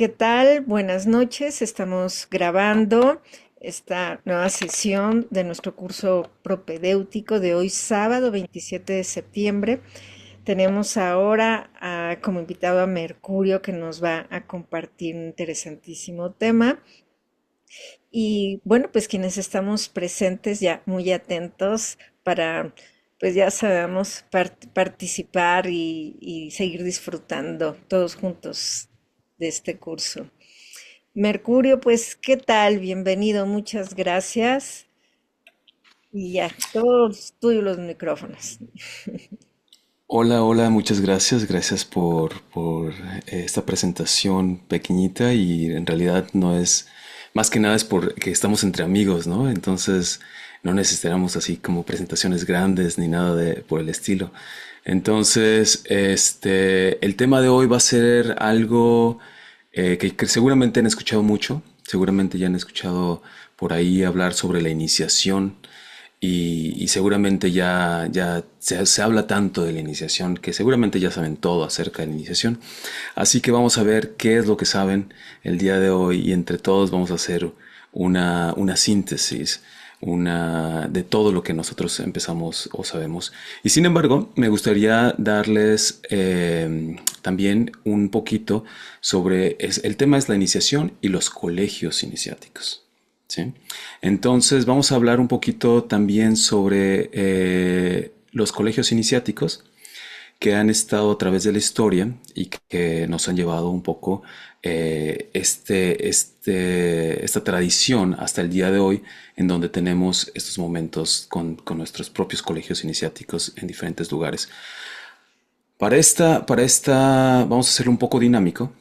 ¿Qué tal? Buenas noches. Estamos grabando esta nueva sesión de nuestro curso propedéutico de hoy, sábado 27 de septiembre. Tenemos ahora como invitado a Mercurio, que nos va a compartir un interesantísimo tema. Y bueno, pues quienes estamos presentes ya muy atentos para, pues ya sabemos, participar y seguir disfrutando todos juntos de este curso. Mercurio, pues, ¿qué tal? Bienvenido, muchas gracias. Y ya, todos tuyos los micrófonos. Hola, hola, muchas gracias. Gracias por esta presentación pequeñita y en realidad no es, más que nada es porque estamos entre amigos, ¿no? Entonces no necesitamos así como presentaciones grandes ni nada por el estilo. Entonces, el tema de hoy va a ser algo que seguramente han escuchado mucho, seguramente ya han escuchado por ahí hablar sobre la iniciación y seguramente ya se habla tanto de la iniciación que seguramente ya saben todo acerca de la iniciación. Así que vamos a ver qué es lo que saben el día de hoy y entre todos vamos a hacer una síntesis de todo lo que nosotros empezamos o sabemos. Y sin embargo, me gustaría darles también un poquito sobre, el tema es la iniciación y los colegios iniciáticos. ¿Sí? Entonces vamos a hablar un poquito también sobre los colegios iniciáticos que han estado a través de la historia y que nos han llevado un poco esta tradición hasta el día de hoy, en donde tenemos estos momentos con nuestros propios colegios iniciáticos en diferentes lugares. Vamos a hacerlo un poco dinámico.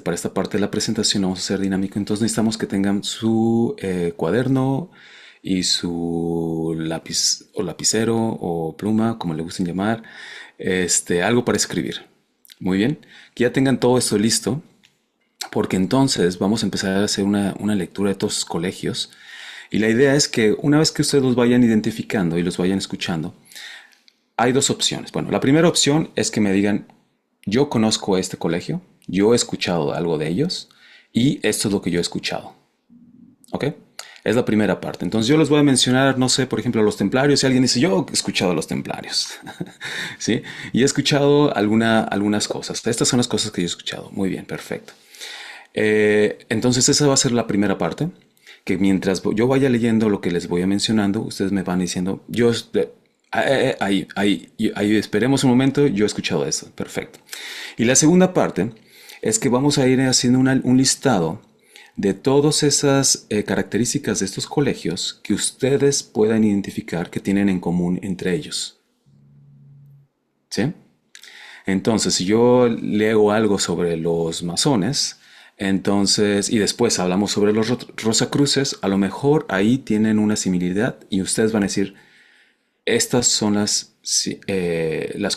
Para esta parte de la presentación vamos a hacer dinámico, entonces necesitamos que tengan su cuaderno y su lápiz o lapicero o pluma, como le gusten llamar, algo para escribir. Muy bien, que ya tengan todo esto listo, porque entonces vamos a empezar a hacer una lectura de todos los colegios. Y la idea es que una vez que ustedes los vayan identificando y los vayan escuchando, hay dos opciones. Bueno, la primera opción es que me digan, yo conozco este colegio, yo he escuchado algo de ellos y esto es lo que yo he escuchado. ¿Ok? Es la primera parte. Entonces yo les voy a mencionar, no sé, por ejemplo, a los templarios. Y alguien dice, yo he escuchado a los templarios. ¿Sí? Y he escuchado algunas cosas. Estas son las cosas que yo he escuchado. Muy bien, perfecto. Entonces esa va a ser la primera parte. Que mientras yo vaya leyendo lo que les voy a mencionando, ustedes me van diciendo, ahí, esperemos un momento, yo he escuchado eso. Perfecto. Y la segunda parte es que vamos a ir haciendo un listado de todas esas características de estos colegios que ustedes puedan identificar que tienen en común entre ellos. ¿Sí? Entonces, si yo leo algo sobre los masones, entonces, y después hablamos sobre los Rosacruces, a lo mejor ahí tienen una similitud y ustedes van a decir, estas son las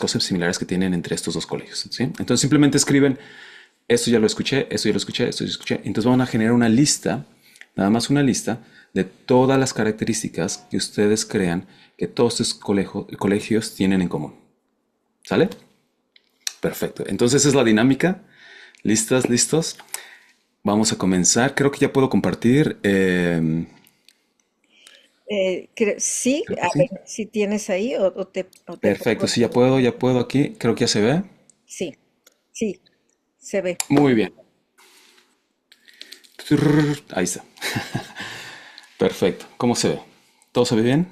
cosas similares que tienen entre estos dos colegios. ¿Sí? Entonces simplemente escriben, esto ya lo escuché, esto ya lo escuché, esto ya lo escuché. Entonces van a generar una lista, nada más una lista, de todas las características que ustedes crean que todos estos colegios tienen en común. ¿Sale? Perfecto. Entonces esa es la dinámica. ¿Listas? ¿Listos? Vamos a comenzar. Creo que ya puedo compartir. Sí, Creo que a sí. ver si tienes ahí o te Perfecto. pongo. Sí, ya puedo aquí. Creo que ya se ve. Sí, sí, se ve. Muy bien. Ahí está. Perfecto. ¿Cómo se ve? ¿Todo se ve bien?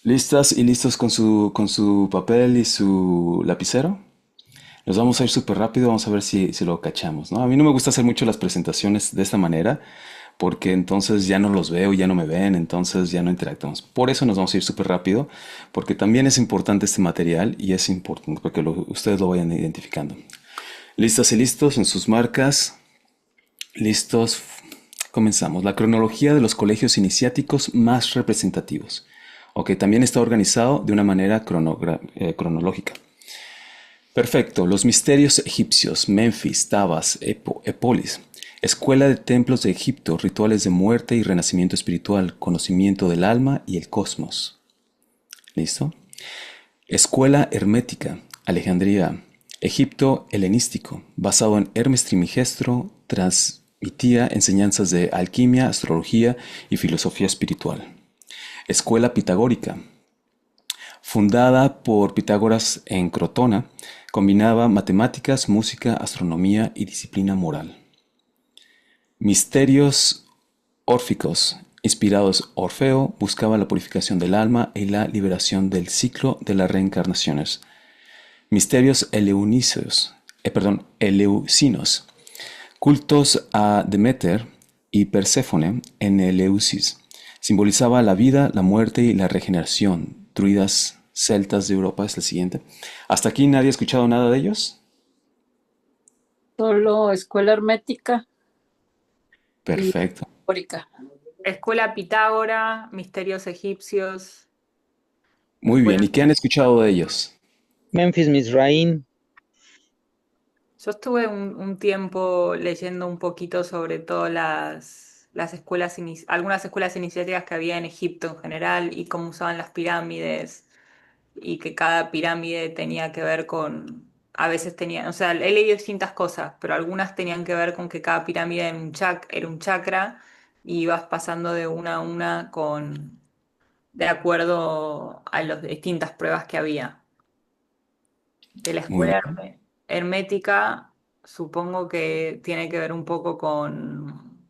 ¿Listas y listos con su papel y su lapicero? Nos vamos a ir súper rápido, vamos a ver si lo cachamos, ¿no? A mí no me gusta hacer mucho las presentaciones de esta manera, porque entonces ya no los veo, ya no me ven, entonces ya no interactuamos. Por eso nos vamos a ir súper rápido, porque también es importante este material y es importante porque ustedes lo vayan identificando. ¿Listas y listos en sus marcas? ¿Listos? Comenzamos. La cronología de los colegios iniciáticos más representativos. Ok, también está organizado de una manera cronológica. Perfecto. Los misterios egipcios, Memphis, Tabas, Epolis. Escuela de templos de Egipto, rituales de muerte y renacimiento espiritual, conocimiento del alma y el cosmos. ¿Listo? Escuela hermética, Alejandría. Egipto helenístico, basado en Hermes Trismegisto, transmitía enseñanzas de alquimia, astrología y filosofía espiritual. Escuela pitagórica, fundada por Pitágoras en Crotona, combinaba matemáticas, música, astronomía y disciplina moral. Misterios órficos, inspirados Orfeo, buscaba la purificación del alma y la liberación del ciclo de las reencarnaciones. Misterios eleusinos, cultos a Demeter y Perséfone en Eleusis. Simbolizaba la vida, la muerte y la regeneración. Druidas celtas de Europa es la siguiente. ¿Hasta aquí nadie ha escuchado nada de ellos? Solo escuela hermética y Perfecto. histórica. Escuela Pitágora, Misterios Egipcios, Muy Escuela... bien. ¿Y qué han escuchado de ellos? Memphis Mizraim. Yo estuve un tiempo leyendo un poquito sobre todas las escuelas, algunas escuelas iniciáticas que había en Egipto en general y cómo usaban las pirámides y que cada pirámide tenía que ver con, a veces tenían, o sea, he leído distintas cosas, pero algunas tenían que ver con que cada pirámide era un chakra y ibas pasando de una a una de acuerdo a las distintas pruebas que había. De la Muy escuela bien. hermética, supongo que tiene que ver un poco con,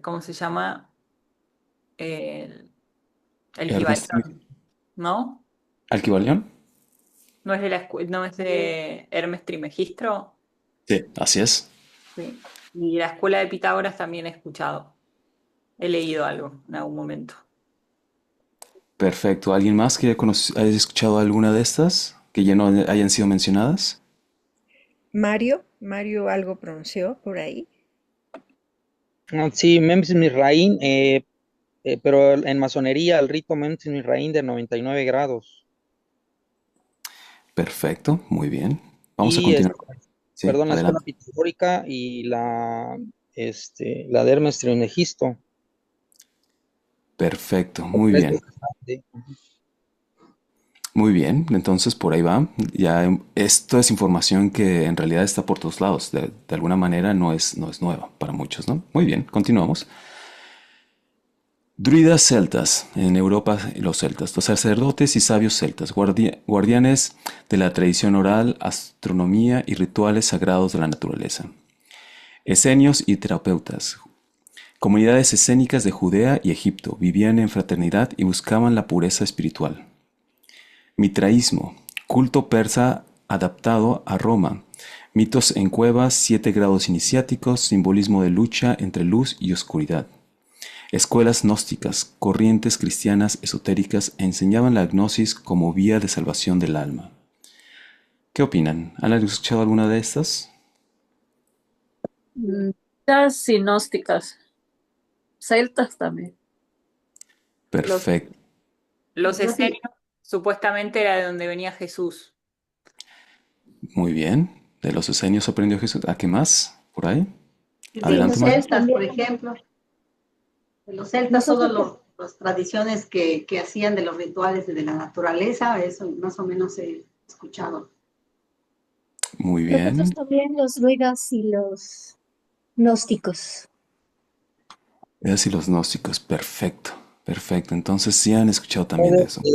¿cómo se llama? El, el Hermes Kybalión, ¿no? ¿Alquivalión? ¿No es de no es de Hermes Trismegisto? Sí, así es. Sí. Y la escuela de Pitágoras también he escuchado. He leído algo en algún momento. Perfecto. ¿Alguien más que haya escuchado alguna de estas que ya no hayan sido mencionadas? Mario algo pronunció por ahí. Sí, Memphis Mizraim, pero en masonería el rito Memphis Mizraim de 99 grados. Perfecto, muy bien. Vamos a Y continuar. Sí, perdón, la escuela adelante. pitagórica y la de Hermes Trismegisto. Perfecto, muy Completo. bien. Muy bien, entonces por ahí va. Ya esto es información que en realidad está por todos lados. De alguna manera no es nueva para muchos, ¿no? Muy bien, continuamos. Druidas celtas, en Europa los celtas, los sacerdotes y sabios celtas, guardianes de la tradición oral, astronomía y rituales sagrados de la naturaleza. Esenios y terapeutas, comunidades escénicas de Judea y Egipto, vivían en fraternidad y buscaban la pureza espiritual. Mitraísmo, culto persa adaptado a Roma, mitos en cuevas, 7 grados iniciáticos, simbolismo de lucha entre luz y oscuridad. Escuelas gnósticas, corrientes cristianas esotéricas enseñaban la gnosis como vía de salvación del alma. ¿Qué opinan? ¿Han escuchado alguna de estas? Las sinósticas, celtas también. Los, Perfecto, los Yo sí, esenios supuestamente era de donde venía Jesús. muy bien. De los esenios aprendió Jesús. ¿A qué más? ¿Por ahí? De los Adelante, Mario. celtas, por ejemplo, de los celtas, todas las tradiciones que hacían de los rituales de la naturaleza, eso más o menos he escuchado. Muy Nosotros bien. también los druidas y los gnósticos. Es y los gnósticos, perfecto, perfecto. Entonces sí han escuchado Yo también de eso.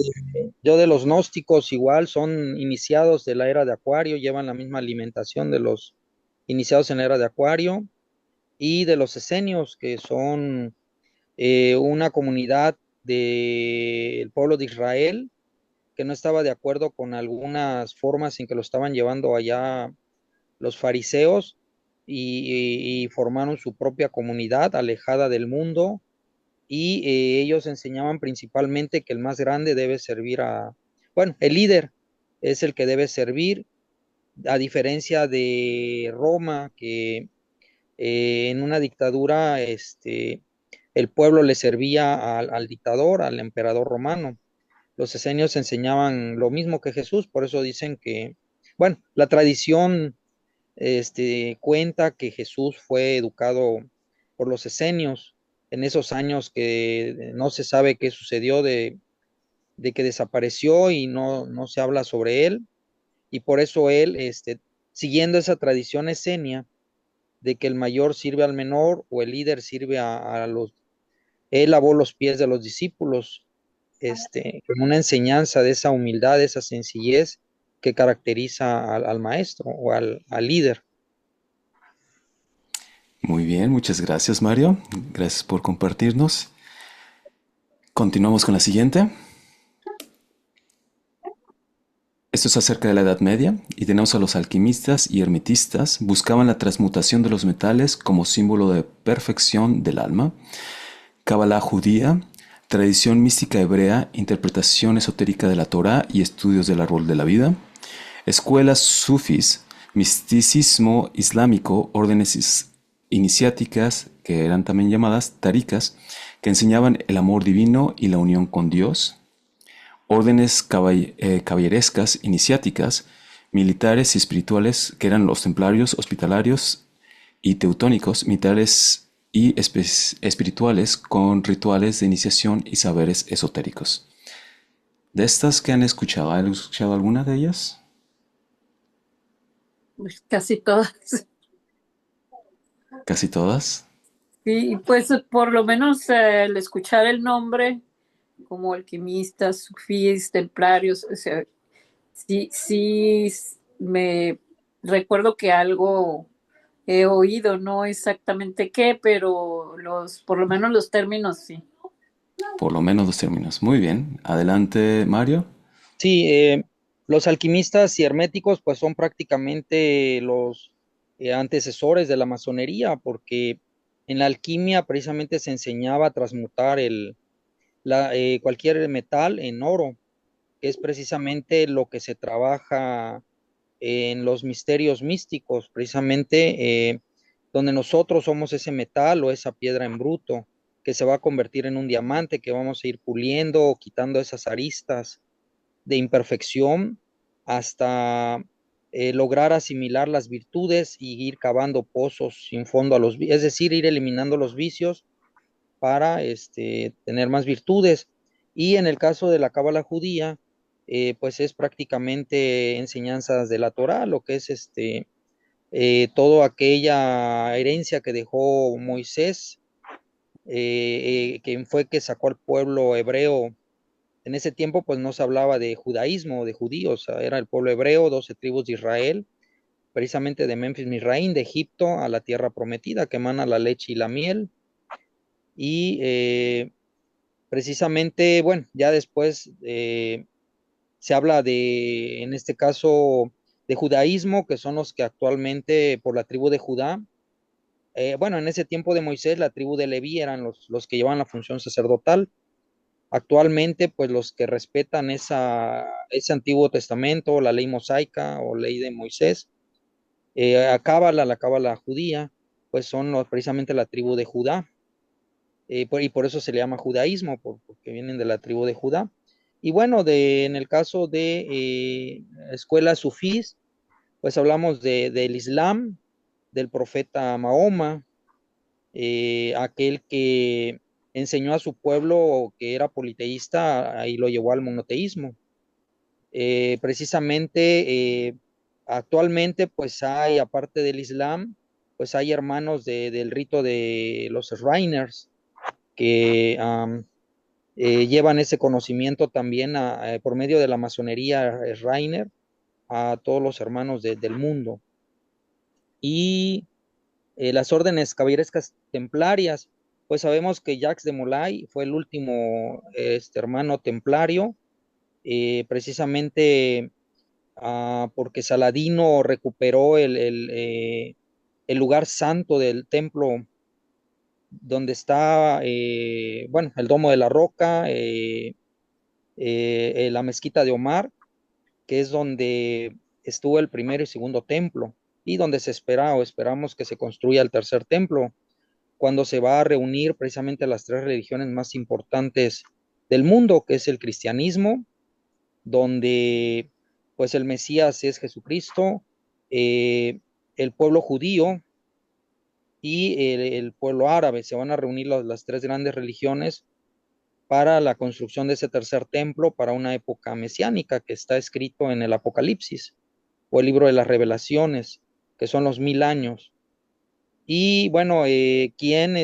yo de los gnósticos igual son iniciados de la era de Acuario, llevan la misma alimentación de los iniciados en la era de Acuario y de los esenios, que son una comunidad del pueblo de Israel que no estaba de acuerdo con algunas formas en que lo estaban llevando allá los fariseos y formaron su propia comunidad alejada del mundo y ellos enseñaban principalmente que el más grande debe servir bueno, el líder es el que debe servir, a diferencia de Roma, que en una dictadura el pueblo le servía al dictador, al emperador romano. Los esenios enseñaban lo mismo que Jesús, por eso dicen que, bueno, la tradición cuenta que Jesús fue educado por los esenios en esos años que no se sabe qué sucedió de que desapareció y no se habla sobre él. y por eso él, siguiendo esa tradición esenia de que el mayor sirve al menor o el líder sirve a los, él lavó los pies de los discípulos, como una enseñanza de esa humildad, de esa sencillez que caracteriza al maestro o al líder. Muy bien, muchas gracias, Mario. Gracias por compartirnos. Continuamos con la siguiente. Esto es acerca de la Edad Media y tenemos a los alquimistas y hermetistas buscaban la transmutación de los metales como símbolo de perfección del alma. Cábala judía, tradición mística hebrea, interpretación esotérica de la Torá y estudios del árbol de la vida. Escuelas sufis, misticismo islámico, órdenes iniciáticas, que eran también llamadas taricas, que enseñaban el amor divino y la unión con Dios. Órdenes caballerescas iniciáticas, militares y espirituales, que eran los templarios, hospitalarios y teutónicos, militares y espirituales con rituales de iniciación y saberes esotéricos. ¿De estas que han escuchado alguna de ellas? Pues casi todas. Casi todas. Sí, pues por lo menos el escuchar el nombre como alquimistas, sufíes, templarios, o sea, sí me recuerdo que algo he oído, no exactamente qué, pero por lo menos los términos sí. Por lo menos dos términos. Muy bien. Adelante, Mario. Sí, los alquimistas y herméticos pues son prácticamente los antecesores de la masonería, porque en la alquimia precisamente se enseñaba a transmutar cualquier metal en oro, que es precisamente lo que se trabaja en los misterios místicos, precisamente donde nosotros somos ese metal o esa piedra en bruto, que se va a convertir en un diamante, que vamos a ir puliendo o quitando esas aristas de imperfección hasta lograr asimilar las virtudes y ir cavando pozos sin fondo a los vicios, es decir, ir eliminando los vicios para tener más virtudes. Y en el caso de la cábala judía, pues es prácticamente enseñanzas de la Torá, lo que es toda aquella herencia que dejó Moisés, que fue que sacó al pueblo hebreo. En ese tiempo, pues no se hablaba de judaísmo, de judíos, era el pueblo hebreo, 12 tribus de Israel, precisamente de Memphis Misraín, de Egipto a la tierra prometida, que emana la leche y la miel. Y precisamente, bueno, ya después se habla de, en este caso, de judaísmo, que son los que actualmente por la tribu de Judá, bueno, en ese tiempo de Moisés, la tribu de Leví eran los que llevaban la función sacerdotal. Actualmente, pues los que respetan ese Antiguo Testamento, la ley mosaica o ley de Moisés, la cábala judía, pues son precisamente la tribu de Judá, y por eso se le llama judaísmo, porque vienen de la tribu de Judá. Y bueno, en el caso de escuelas sufís, pues hablamos del Islam, del profeta Mahoma, aquel que enseñó a su pueblo que era politeísta y lo llevó al monoteísmo. Precisamente, actualmente, pues hay, aparte del Islam, pues hay hermanos del rito de los Shriners que llevan ese conocimiento también por medio de la masonería Shriner a todos los hermanos del mundo. Y las órdenes caballerescas templarias, pues sabemos que Jacques de Molay fue el último hermano templario, precisamente porque Saladino recuperó el lugar santo del templo donde está, bueno, el Domo de la Roca, la mezquita de Omar, que es donde estuvo el primero y segundo templo, y donde se espera o esperamos que se construya el tercer templo, cuando se va a reunir precisamente las tres religiones más importantes del mundo, que es el cristianismo, donde pues el Mesías es Jesucristo, el pueblo judío y el pueblo árabe. Se van a reunir las tres grandes religiones para la construcción de ese tercer templo para una época mesiánica que está escrito en el Apocalipsis. o el libro de las revelaciones, que son los 1000 años. Y bueno, en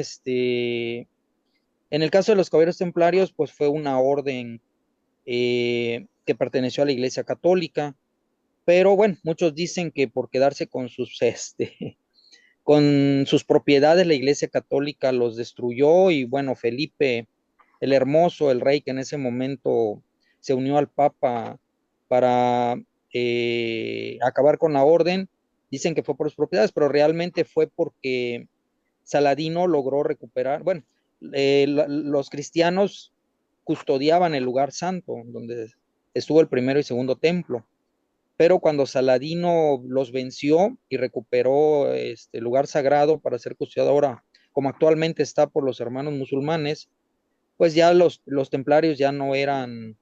el caso de los caballeros templarios, pues fue una orden que perteneció a la Iglesia Católica, pero bueno, muchos dicen que por quedarse con con sus propiedades, la Iglesia Católica los destruyó y bueno, Felipe el Hermoso, el rey que en ese momento se unió al Papa para acabar con la orden, dicen que fue por sus propiedades, pero realmente fue porque Saladino logró recuperar, bueno, los cristianos custodiaban el lugar santo, donde estuvo el primero y segundo templo, pero cuando Saladino los venció y recuperó este lugar sagrado para ser custodiado ahora, como actualmente está por los hermanos musulmanes, pues ya los templarios ya no eran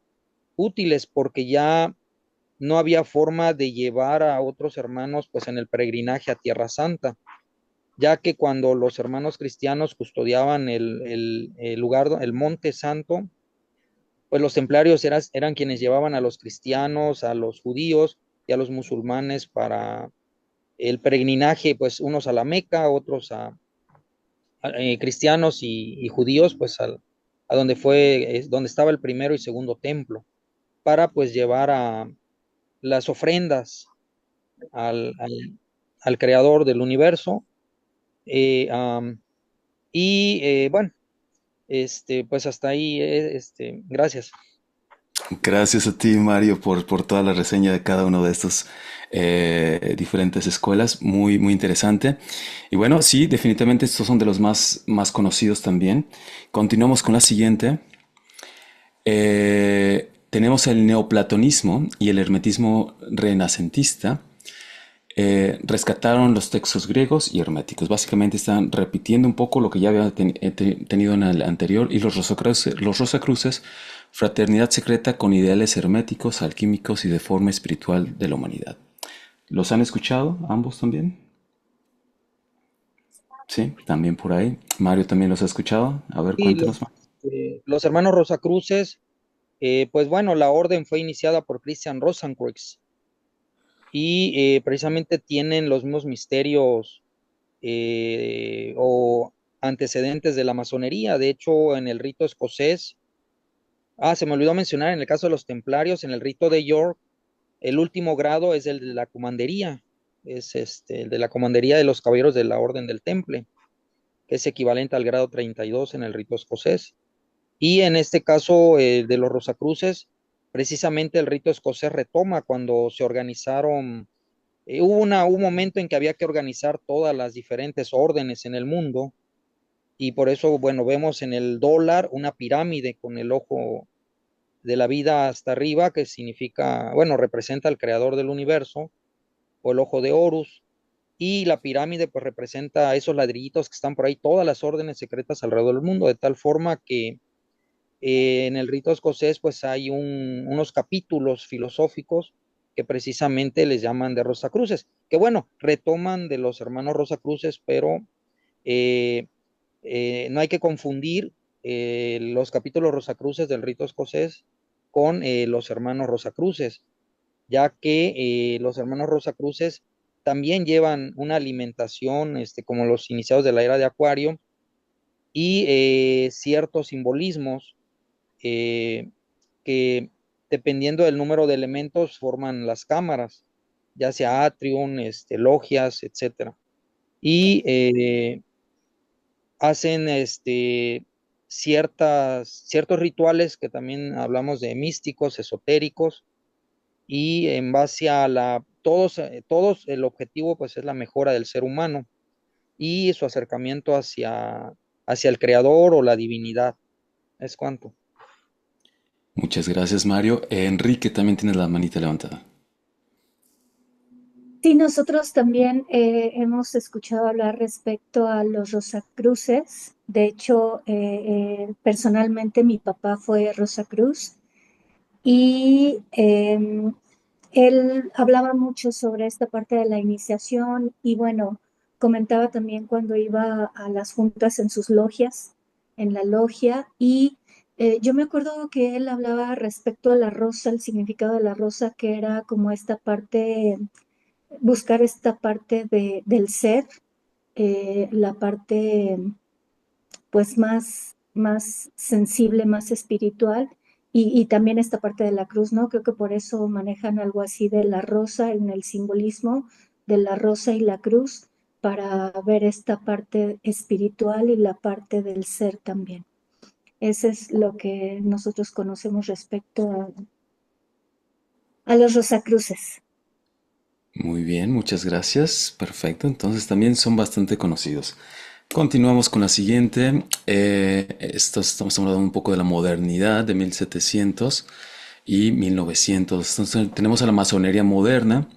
útiles porque ya no había forma de llevar a otros hermanos pues en el peregrinaje a Tierra Santa, ya que cuando los hermanos cristianos custodiaban el lugar, el monte santo, pues los templarios eran quienes llevaban a los cristianos, a los judíos y a los musulmanes para el peregrinaje, pues unos a la Meca, otros cristianos y judíos, pues a donde donde estaba el primero y segundo templo, para pues llevar a las ofrendas al, al, al creador del universo. Bueno, pues hasta ahí, gracias. Gracias a ti, Mario, por toda la reseña de cada uno de estos diferentes escuelas. Muy, muy interesante. Y bueno, sí, definitivamente estos son de los más conocidos también. Continuamos con la siguiente. Tenemos el neoplatonismo y el hermetismo renacentista. Rescataron los textos griegos y herméticos. Básicamente están repitiendo un poco lo que ya había tenido en el anterior. Y los Rosacruces, fraternidad secreta con ideales herméticos, alquímicos y de forma espiritual de la humanidad. ¿Los han escuchado ambos también? Sí, también por ahí. Mario también los ha escuchado. A ver, Y cuéntanos más. los hermanos Rosacruces, pues bueno, la orden fue iniciada por Christian Rosenkreuz y precisamente tienen los mismos misterios o antecedentes de la masonería. De hecho, en el rito escocés, se me olvidó mencionar, en el caso de los templarios, en el rito de York, el último grado es el de la comandería, es el de la comandería de los caballeros de la Orden del Temple, que es equivalente al grado 32 en el rito escocés. Y en este caso de los Rosacruces, precisamente el rito escocés retoma cuando se organizaron, hubo un momento en que había que organizar todas las diferentes órdenes en el mundo, y por eso, bueno, vemos en el dólar una pirámide con el ojo de la vida hasta arriba, que significa, bueno, representa al creador del universo, o el ojo de Horus, y la pirámide pues representa esos ladrillitos que están por ahí, todas las órdenes secretas alrededor del mundo, de tal forma que en el rito escocés pues hay unos capítulos filosóficos que precisamente les llaman de Rosacruces, que bueno, retoman de los hermanos Rosacruces, pero eh, no hay que confundir los capítulos Rosacruces del rito escocés con los hermanos Rosacruces, ya que los hermanos Rosacruces también llevan una alimentación, como los iniciados de la era de Acuario, y ciertos simbolismos eh, que dependiendo del número de elementos forman las cámaras, ya sea atrium, logias, etcétera. Y hacen ciertos rituales que también hablamos de místicos, esotéricos, y en base a todos el objetivo pues es la mejora del ser humano y su acercamiento hacia el creador o la divinidad. Es cuanto. Muchas gracias, Mario. Enrique también tiene la manita levantada. Sí, nosotros también hemos escuchado hablar respecto a los Rosacruces. De hecho, personalmente mi papá fue Rosacruz y él hablaba mucho sobre esta parte de la iniciación y bueno, comentaba también cuando iba a las juntas en sus logias, en la logia, y yo me acuerdo que él hablaba respecto a la rosa, el significado de la rosa, que era como esta parte buscar esta parte del ser, la parte pues más sensible, más espiritual, y también esta parte de la cruz, ¿no? Creo que por eso manejan algo así de la rosa en el simbolismo de la rosa y la cruz, para ver esta parte espiritual y la parte del ser también. Ese es lo que nosotros conocemos respecto a los Rosacruces. Muy bien, muchas gracias. Perfecto, entonces también son bastante conocidos. Continuamos con la siguiente. Estamos hablando un poco de la modernidad de 1700 y 1900. Entonces tenemos a la masonería moderna,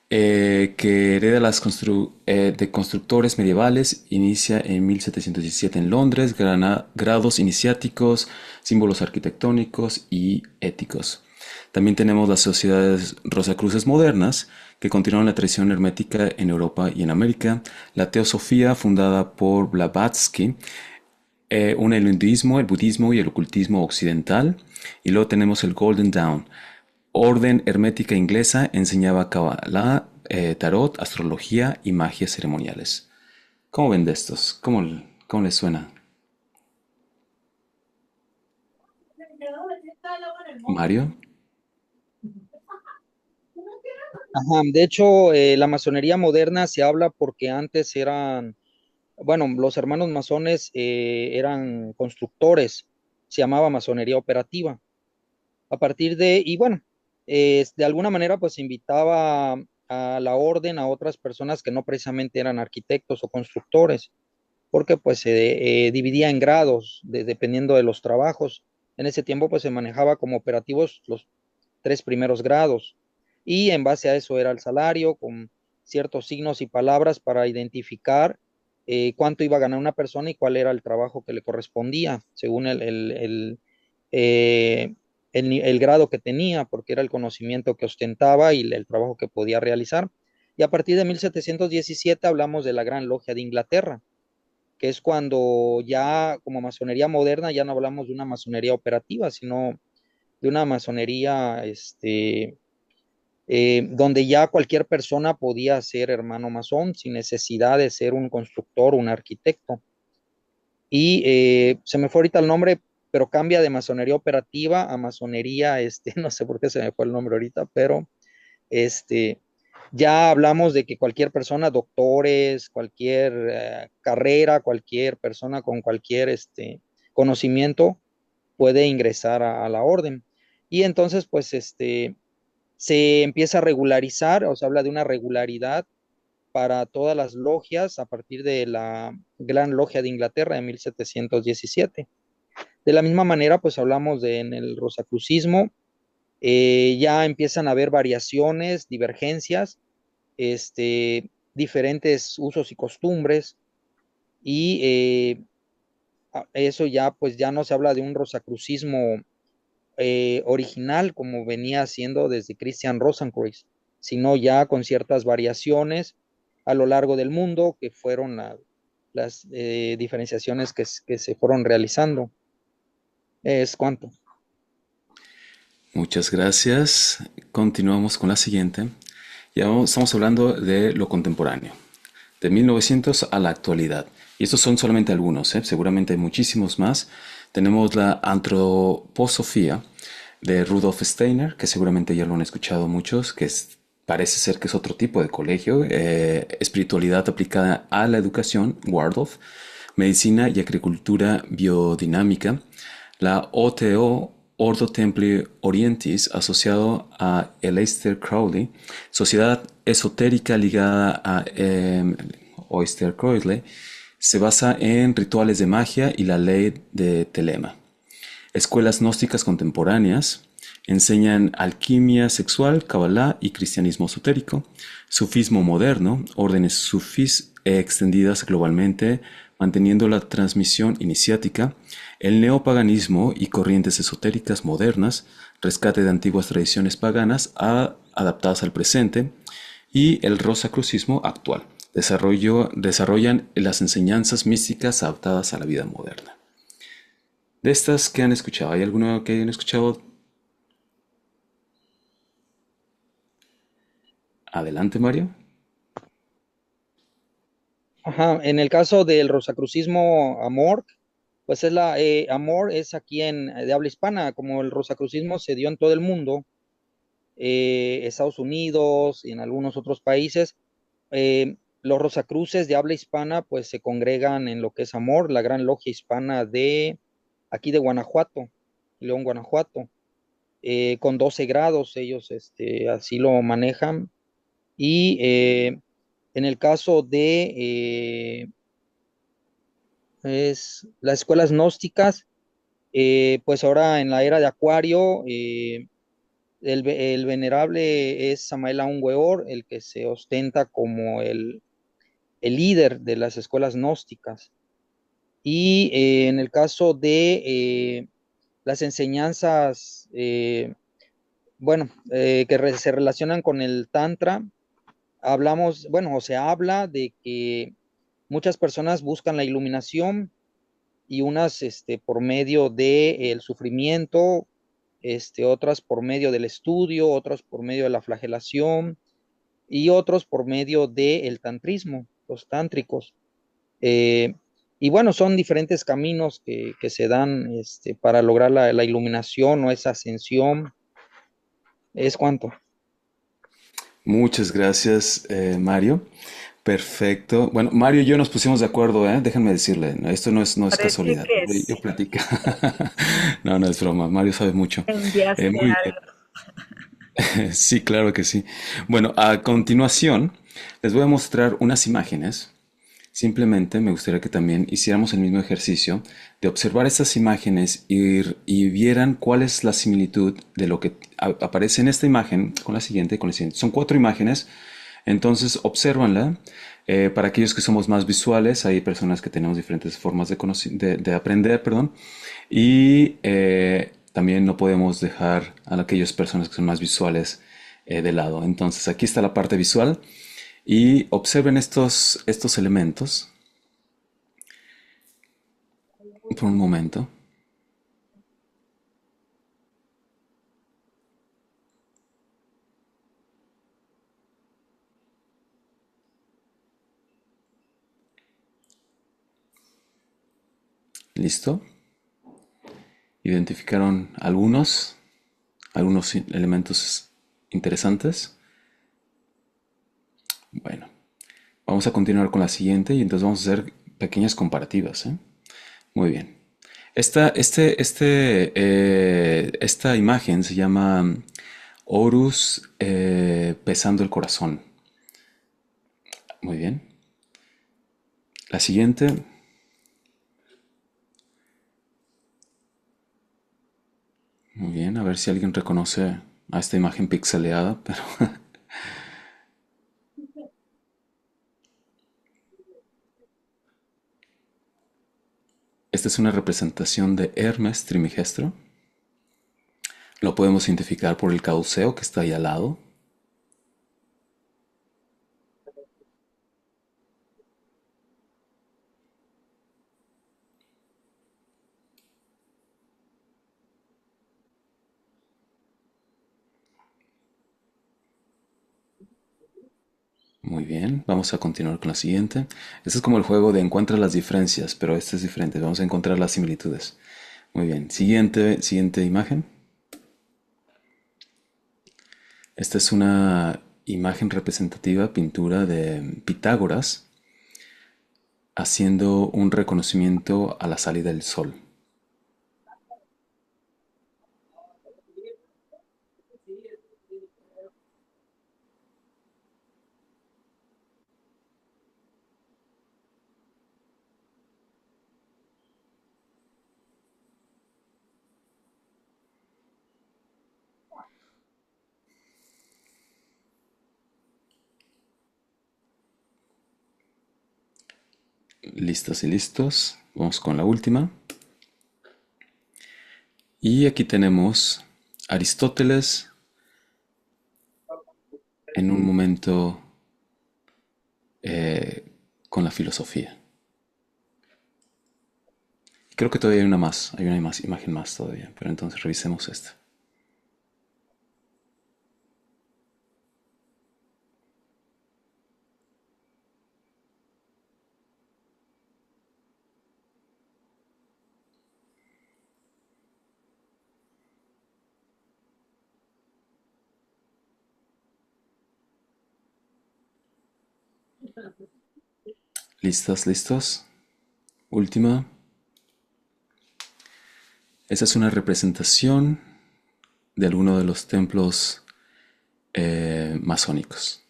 que hereda de constructores medievales, inicia en 1717 en Londres, grados iniciáticos, símbolos arquitectónicos y éticos. También tenemos las sociedades rosacruces modernas, que continuaron la tradición hermética en Europa y en América, la teosofía fundada por Blavatsky, une el hinduismo, el budismo y el ocultismo occidental, y luego tenemos el Golden Dawn, orden hermética inglesa, enseñaba Kabbalah, tarot, astrología y magias ceremoniales. ¿Cómo ven de estos? ¿Cómo les suena? Mario. Ajá, de hecho, la masonería moderna se habla porque antes eran, bueno, los hermanos masones eran constructores, se llamaba masonería operativa. A partir de, y bueno, de alguna manera pues invitaba a la orden a otras personas que no precisamente eran arquitectos o constructores, porque pues se dividía en grados dependiendo de los trabajos. En ese tiempo pues se manejaba como operativos los 3 primeros grados, y en base a eso era el salario con ciertos signos y palabras para identificar cuánto iba a ganar una persona y cuál era el trabajo que le correspondía según eh, el grado que tenía, porque era el conocimiento que ostentaba y el trabajo que podía realizar. Y a partir de 1717 hablamos de la Gran Logia de Inglaterra, que es cuando ya como masonería moderna ya no hablamos de una masonería operativa, sino de una masonería donde ya cualquier persona podía ser hermano masón sin necesidad de ser un constructor, un arquitecto. Y se me fue ahorita el nombre, pero cambia de masonería operativa a masonería, no sé por qué se me fue el nombre ahorita, pero este, ya hablamos de que cualquier persona, doctores, cualquier carrera, cualquier persona con cualquier conocimiento puede ingresar a la orden. Y entonces, pues, se empieza a regularizar, o se habla de una regularidad para todas las logias a partir de la Gran Logia de Inglaterra de 1717. De la misma manera, pues hablamos en el rosacrucismo, ya empiezan a haber variaciones, divergencias, diferentes usos y costumbres, y eso ya, pues ya no se habla de un rosacrucismo original como venía haciendo desde Christian Rosenkreuz, sino ya con ciertas variaciones a lo largo del mundo, que fueron las diferenciaciones que se fueron realizando. Es cuanto. Muchas gracias. Continuamos con la siguiente. Estamos hablando de lo contemporáneo, de 1900 a la actualidad. Y estos son solamente algunos, ¿eh? Seguramente hay muchísimos más. Tenemos la antroposofía de Rudolf Steiner, que seguramente ya lo han escuchado muchos, parece ser que es otro tipo de colegio. Espiritualidad aplicada a la educación, Waldorf. Medicina y agricultura biodinámica. La OTO, Ordo Templi Orientis, asociado a Aleister Crowley, sociedad esotérica ligada a Oyster Crowley, se basa en rituales de magia y la ley de Telema. Escuelas gnósticas contemporáneas enseñan alquimia sexual, Kabbalah y cristianismo esotérico. Sufismo moderno, órdenes sufís extendidas globalmente, manteniendo la transmisión iniciática. El neopaganismo y corrientes esotéricas modernas, rescate de antiguas tradiciones paganas adaptadas al presente. Y el rosacrucismo actual, desarrollan las enseñanzas místicas adaptadas a la vida moderna. De estas que han escuchado, ¿hay alguna que hayan escuchado Adelante, Mario. Ajá, en el caso del rosacrucismo Amor, pues Amor es aquí de habla hispana, como el rosacrucismo se dio en todo el mundo, Estados Unidos y en algunos otros países, los rosacruces de habla hispana pues se congregan en lo que es Amor, la gran logia hispana de aquí de Guanajuato, León, Guanajuato, con 12 grados, ellos así lo manejan. Y en el caso de las escuelas gnósticas, pues ahora en la era de Acuario, el venerable es Samael Aun Weor, el que se ostenta como el líder de las escuelas gnósticas. Y en el caso de las enseñanzas, bueno, se relacionan con el Tantra, hablamos, bueno, o se habla de que muchas personas buscan la iluminación y unas por medio del sufrimiento, otras por medio del estudio, otras por medio de la flagelación y otros por medio del tantrismo, los tántricos. Eh, y bueno, son diferentes caminos que se dan para lograr la iluminación o esa ascensión. ¿Es cuanto? Muchas gracias, Mario. Perfecto. Bueno, Mario y yo nos pusimos de acuerdo, ¿eh? Déjenme decirle, esto no es Parece casualidad. que Yo sí. platico. No, no es broma. Mario sabe mucho. Enviaste Muy bien. algo. Sí, claro que sí. Bueno, a continuación les voy a mostrar unas imágenes. Simplemente me gustaría que también hiciéramos el mismo ejercicio de observar estas imágenes y vieran cuál es la similitud de lo que aparece en esta imagen con la siguiente y con la siguiente. Son 4 imágenes, entonces obsérvanla. Para aquellos que somos más visuales, hay personas que tenemos diferentes formas de aprender, perdón. Y también no podemos dejar a aquellas personas que son más visuales de lado. Entonces aquí está la parte visual. Y observen estos elementos por un momento. ¿Listo? ¿Identificaron algunos elementos interesantes? Bueno, vamos a continuar con la siguiente y entonces vamos a hacer pequeñas comparativas, ¿eh? Muy bien. Esta imagen se llama Horus pesando el corazón. Muy bien. La siguiente. Muy bien, a ver si alguien reconoce a esta imagen pixeleada, pero esta es una representación de Hermes Trimegistro. Lo podemos identificar por el caduceo que está ahí al lado. Muy bien, vamos a continuar con la siguiente. Este es como el juego de encuentra las diferencias, pero este es diferente. Vamos a encontrar las similitudes. Muy bien, siguiente imagen. Esta es una imagen representativa, pintura de Pitágoras, haciendo un reconocimiento a la salida del sol. Listas y listos. Vamos con la última. Y aquí tenemos Aristóteles en un momento con la filosofía. Creo que todavía hay una imagen más todavía, pero entonces revisemos esta. ¿Listos, listos? Última. Esa es una representación de alguno de los templos masónicos.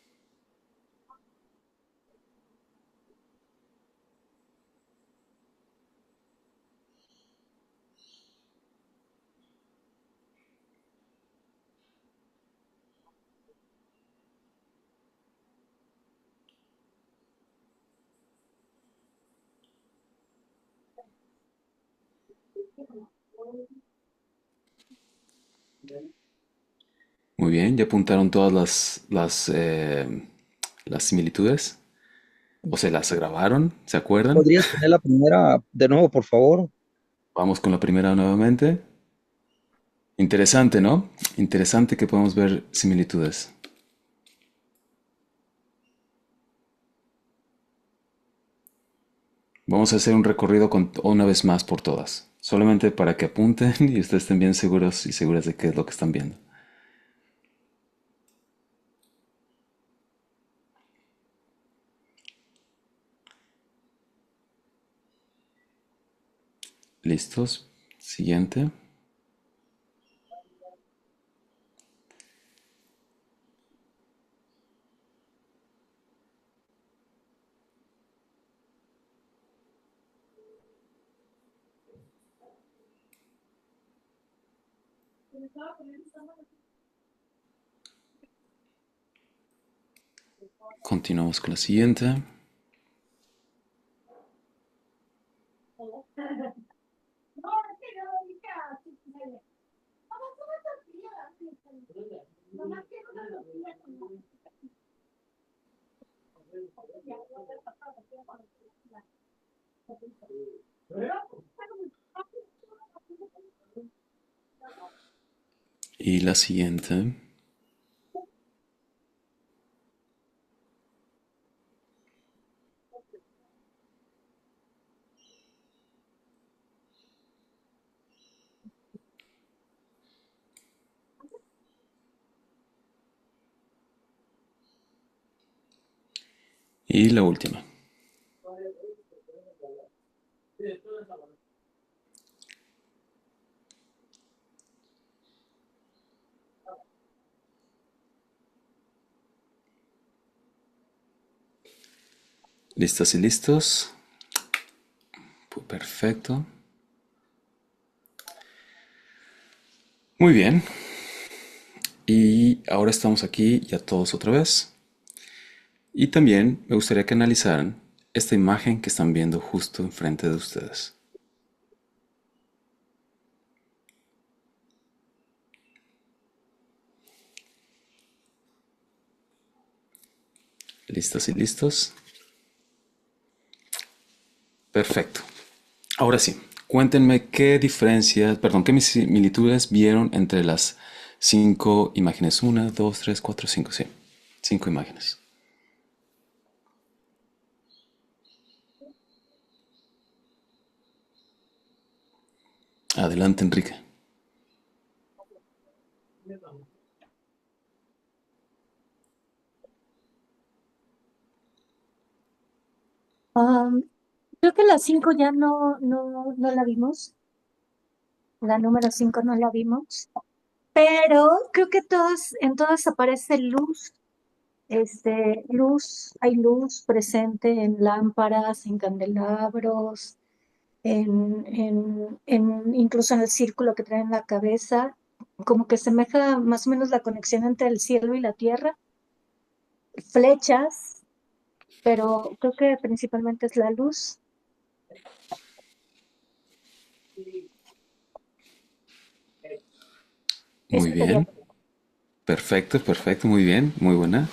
Muy bien, ya apuntaron todas las similitudes. ¿O se las grabaron? ¿Se acuerdan? ¿Podrías poner la primera de nuevo, por favor? Vamos con la primera nuevamente. Interesante, ¿no? Interesante que podemos ver similitudes. Vamos a hacer un recorrido una vez más por todas. Solamente para que apunten y ustedes estén bien seguros y seguras de qué es lo que están viendo. ¿Listos? Siguiente. Continuamos con la siguiente. Y la siguiente. Y la última. ¿Listas y listos? Pues perfecto. Muy bien. Y ahora estamos aquí ya todos otra vez. Y también me gustaría que analizaran esta imagen que están viendo justo enfrente de ustedes. ¿Listas y listos? Perfecto. Ahora sí, cuéntenme qué diferencias, perdón, qué similitudes vieron entre las 5 imágenes. 1, 2, 3, 4, 5, sí. 5 imágenes. Adelante, Enrique. Um, Creo que la 5 ya no la vimos. La número 5 no la vimos. Pero creo que en todas aparece luz. Hay luz presente en lámparas, en candelabros, incluso en el círculo que traen en la cabeza, como que semeja más o menos la conexión entre el cielo y la tierra, flechas, pero creo que principalmente es la luz. Muy Eso sería. bien. Perfecto, perfecto, muy bien. Muy buena,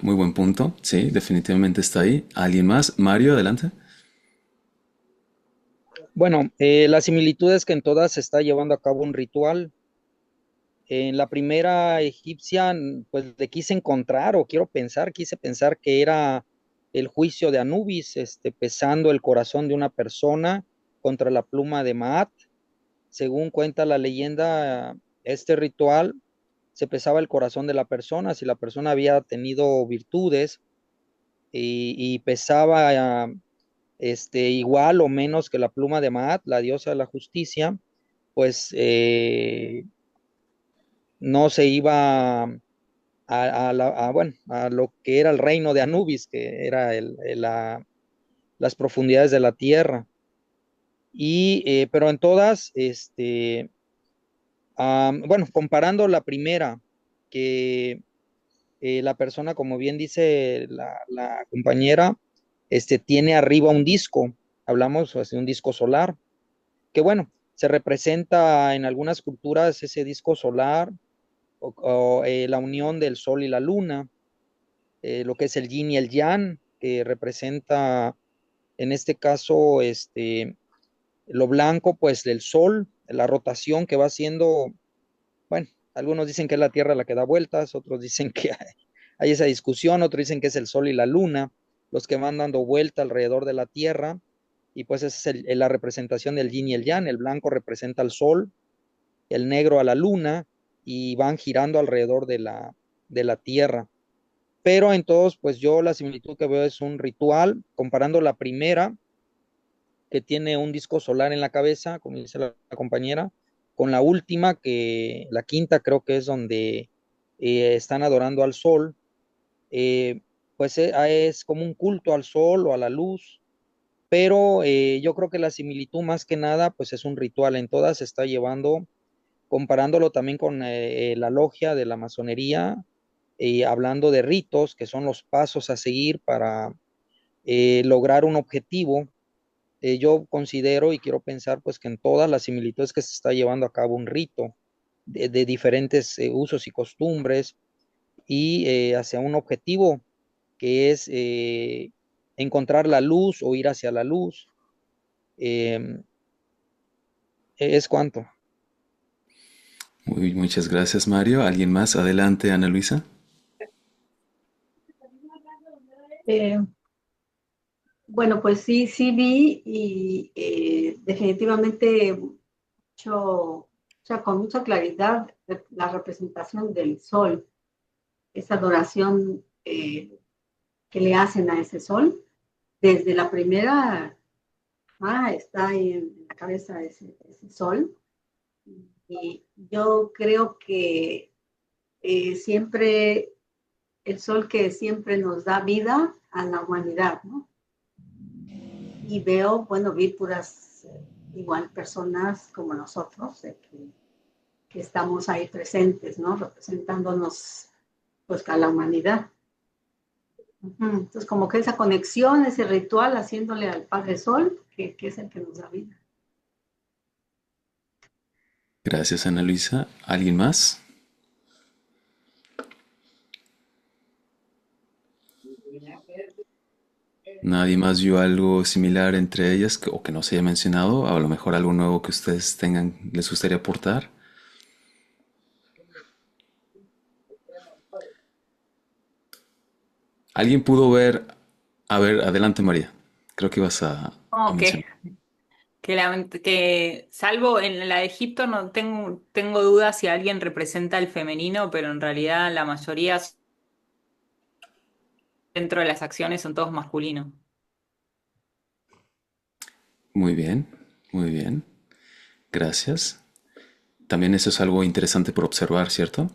muy buen punto. Sí, definitivamente está ahí. ¿Alguien más? Mario, adelante. Bueno, la similitud es que en todas se está llevando a cabo un ritual. En la primera egipcia, pues le quise encontrar o quise pensar que era el juicio de Anubis, pesando el corazón de una persona contra la pluma de Maat. Según cuenta la leyenda, este ritual se pesaba el corazón de la persona. Si la persona había tenido virtudes, y pesaba igual o menos que la pluma de Maat, la diosa de la justicia, pues no se iba bueno, a lo que era el reino de Anubis, que era las profundidades de la tierra. Pero en todas, bueno, comparando la primera, que la persona, como bien dice la compañera, tiene arriba un disco, hablamos de un disco solar, que bueno, se representa en algunas culturas ese disco solar o la unión del sol y la luna, lo que es el yin y el yang, que representa en este caso lo blanco, pues del sol, la rotación que va haciendo, bueno, algunos dicen que es la Tierra la que da vueltas, otros dicen que hay esa discusión, otros dicen que es el sol y la luna los que van dando vuelta alrededor de la Tierra, y pues esa es la representación del yin y el yang. El blanco representa al sol, el negro a la luna, y van girando alrededor de la Tierra. Pero en todos, pues yo la similitud que veo es un ritual, comparando la primera, que tiene un disco solar en la cabeza, como dice la compañera, con la última, que la quinta creo que es donde están adorando al sol. Pues es como un culto al sol o a la luz, pero yo creo que la similitud más que nada, pues es un ritual. En todas se está llevando, comparándolo también con la logia de la masonería, hablando de ritos, que son los pasos a seguir para lograr un objetivo. Yo considero y quiero pensar pues que en todas las similitudes que se está llevando a cabo un rito de diferentes usos y costumbres, y hacia un objetivo que es encontrar la luz o ir hacia la luz. Eh, es cuanto. Muchas gracias, Mario. ¿Alguien más? Adelante, Ana Luisa. Eh, bueno, pues sí, sí vi y definitivamente o sea, con mucha claridad la representación del sol, esa adoración que le hacen a ese sol. Desde la primera, está ahí en la cabeza ese sol. Y yo creo que siempre, el sol que siempre nos da vida a la humanidad, ¿no? Y veo, bueno, vi puras igual personas como nosotros, que estamos ahí presentes, ¿no? Representándonos pues a la humanidad. Entonces, como que esa conexión, ese ritual, haciéndole al Padre Sol, que es el que nos da vida. Gracias, Ana Luisa. ¿Alguien más? ¿Nadie más vio algo similar entre ellas o que no se haya mencionado? A lo mejor algo nuevo que ustedes tengan, les gustaría aportar. ¿Alguien pudo ver? A ver, adelante, María. Creo que ibas a Como mencionar. que salvo en la de Egipto no tengo dudas si alguien representa el femenino, pero en realidad la mayoría dentro de las acciones son todos masculinos. Muy bien, muy bien. Gracias. También eso es algo interesante por observar, ¿cierto?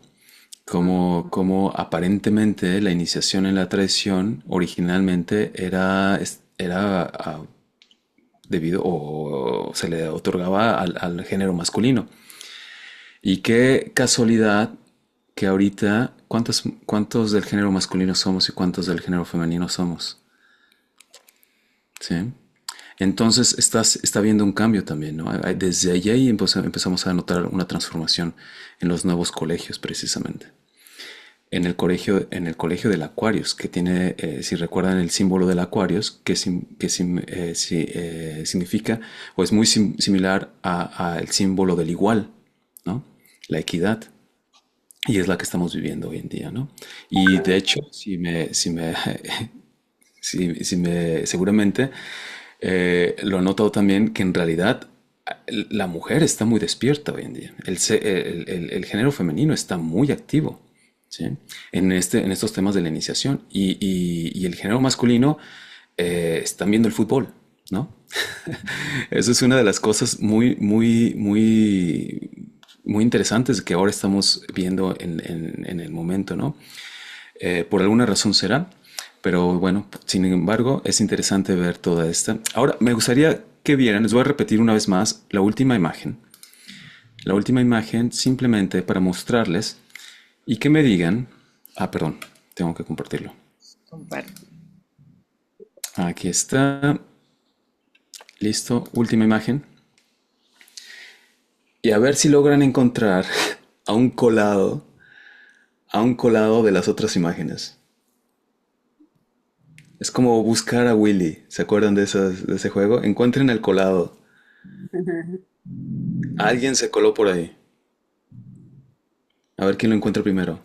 Como aparentemente la iniciación en la tradición originalmente era debido o se le otorgaba al género masculino. Y qué casualidad que ahorita, ¿cuántos del género masculino somos y cuántos del género femenino somos? ¿Sí? Entonces está habiendo un cambio también, ¿no? Desde allí empezamos a notar una transformación en los nuevos colegios, precisamente. En el colegio del Aquarius, que tiene, si recuerdan el símbolo del Aquarius, significa, o es muy similar al símbolo del igual, ¿no? La equidad. Y es la que estamos viviendo hoy en día, ¿no? Y de hecho, seguramente lo he notado también que en realidad la mujer está muy despierta hoy en día. El género femenino está muy activo, ¿sí? En estos temas de la iniciación. Y el género masculino están viendo el fútbol, ¿no? Eso es una de las cosas muy interesantes que ahora estamos viendo en el momento, ¿no? Por alguna razón será, pero bueno, sin embargo, es interesante ver toda esta. Ahora, me gustaría que vieran, les voy a repetir una vez más la última imagen. La última imagen simplemente para mostrarles y que me digan, perdón, tengo que compartirlo. Comparte. Aquí está. Listo, última imagen. Y a ver si logran encontrar a un colado de las otras imágenes. Es como buscar a Willy. ¿Se acuerdan de ese juego? Encuentren el colado. Alguien se coló por ahí. A ver quién lo encuentra primero.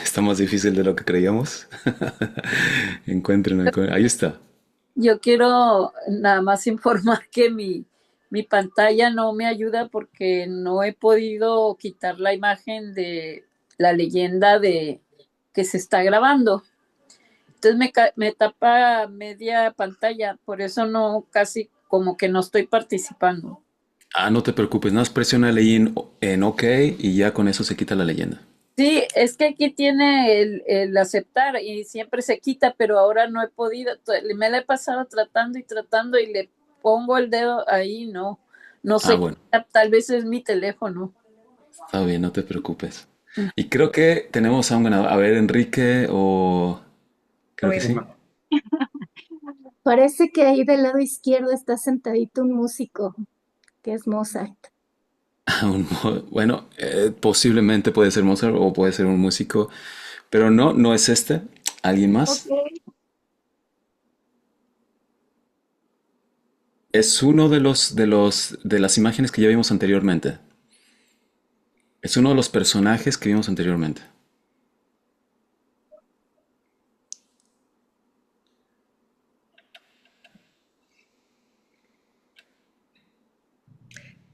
Está más difícil de lo que creíamos. Encuentren. Ahí está. Yo quiero nada más informar que mi pantalla no me ayuda porque no he podido quitar la imagen de la leyenda de que se está grabando. Entonces me tapa media pantalla, por eso no, casi como que no estoy participando. No te preocupes, nada más presiona ahí en OK y ya con eso se quita la leyenda. Sí, es que aquí tiene el aceptar y siempre se quita, pero ahora no he podido. Me la he pasado tratando y le pongo el dedo ahí, no sé, Bueno, tal vez es mi teléfono. está bien, no te preocupes. Y creo que tenemos a un ganador. A ver, Enrique o... Creo que sí. Parece que ahí del lado izquierdo está sentadito un músico, que es Mozart. Bueno, posiblemente puede ser Mozart o puede ser un músico, pero no es este. ¿Alguien más? Ok. Es uno de las imágenes que ya vimos anteriormente. Es uno de los personajes que vimos anteriormente.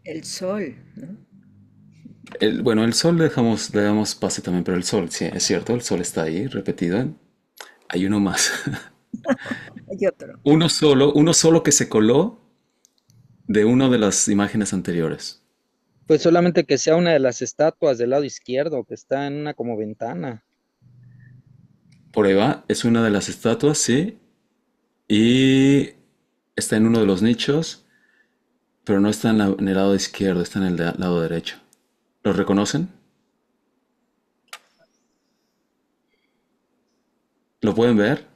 El sol, ¿no? Bueno, el sol le damos pase también, pero el sol, sí, es cierto, el sol está ahí, repetido. Hay uno más. Hay otro. Uno solo que se coló de una de las imágenes anteriores. Pues solamente que sea una de las estatuas del lado izquierdo, que está en una como ventana. Por ahí va, es una de las estatuas, sí, y está en uno de los nichos, pero no está en el lado izquierdo, está en el lado derecho. ¿Lo reconocen? ¿Lo pueden ver?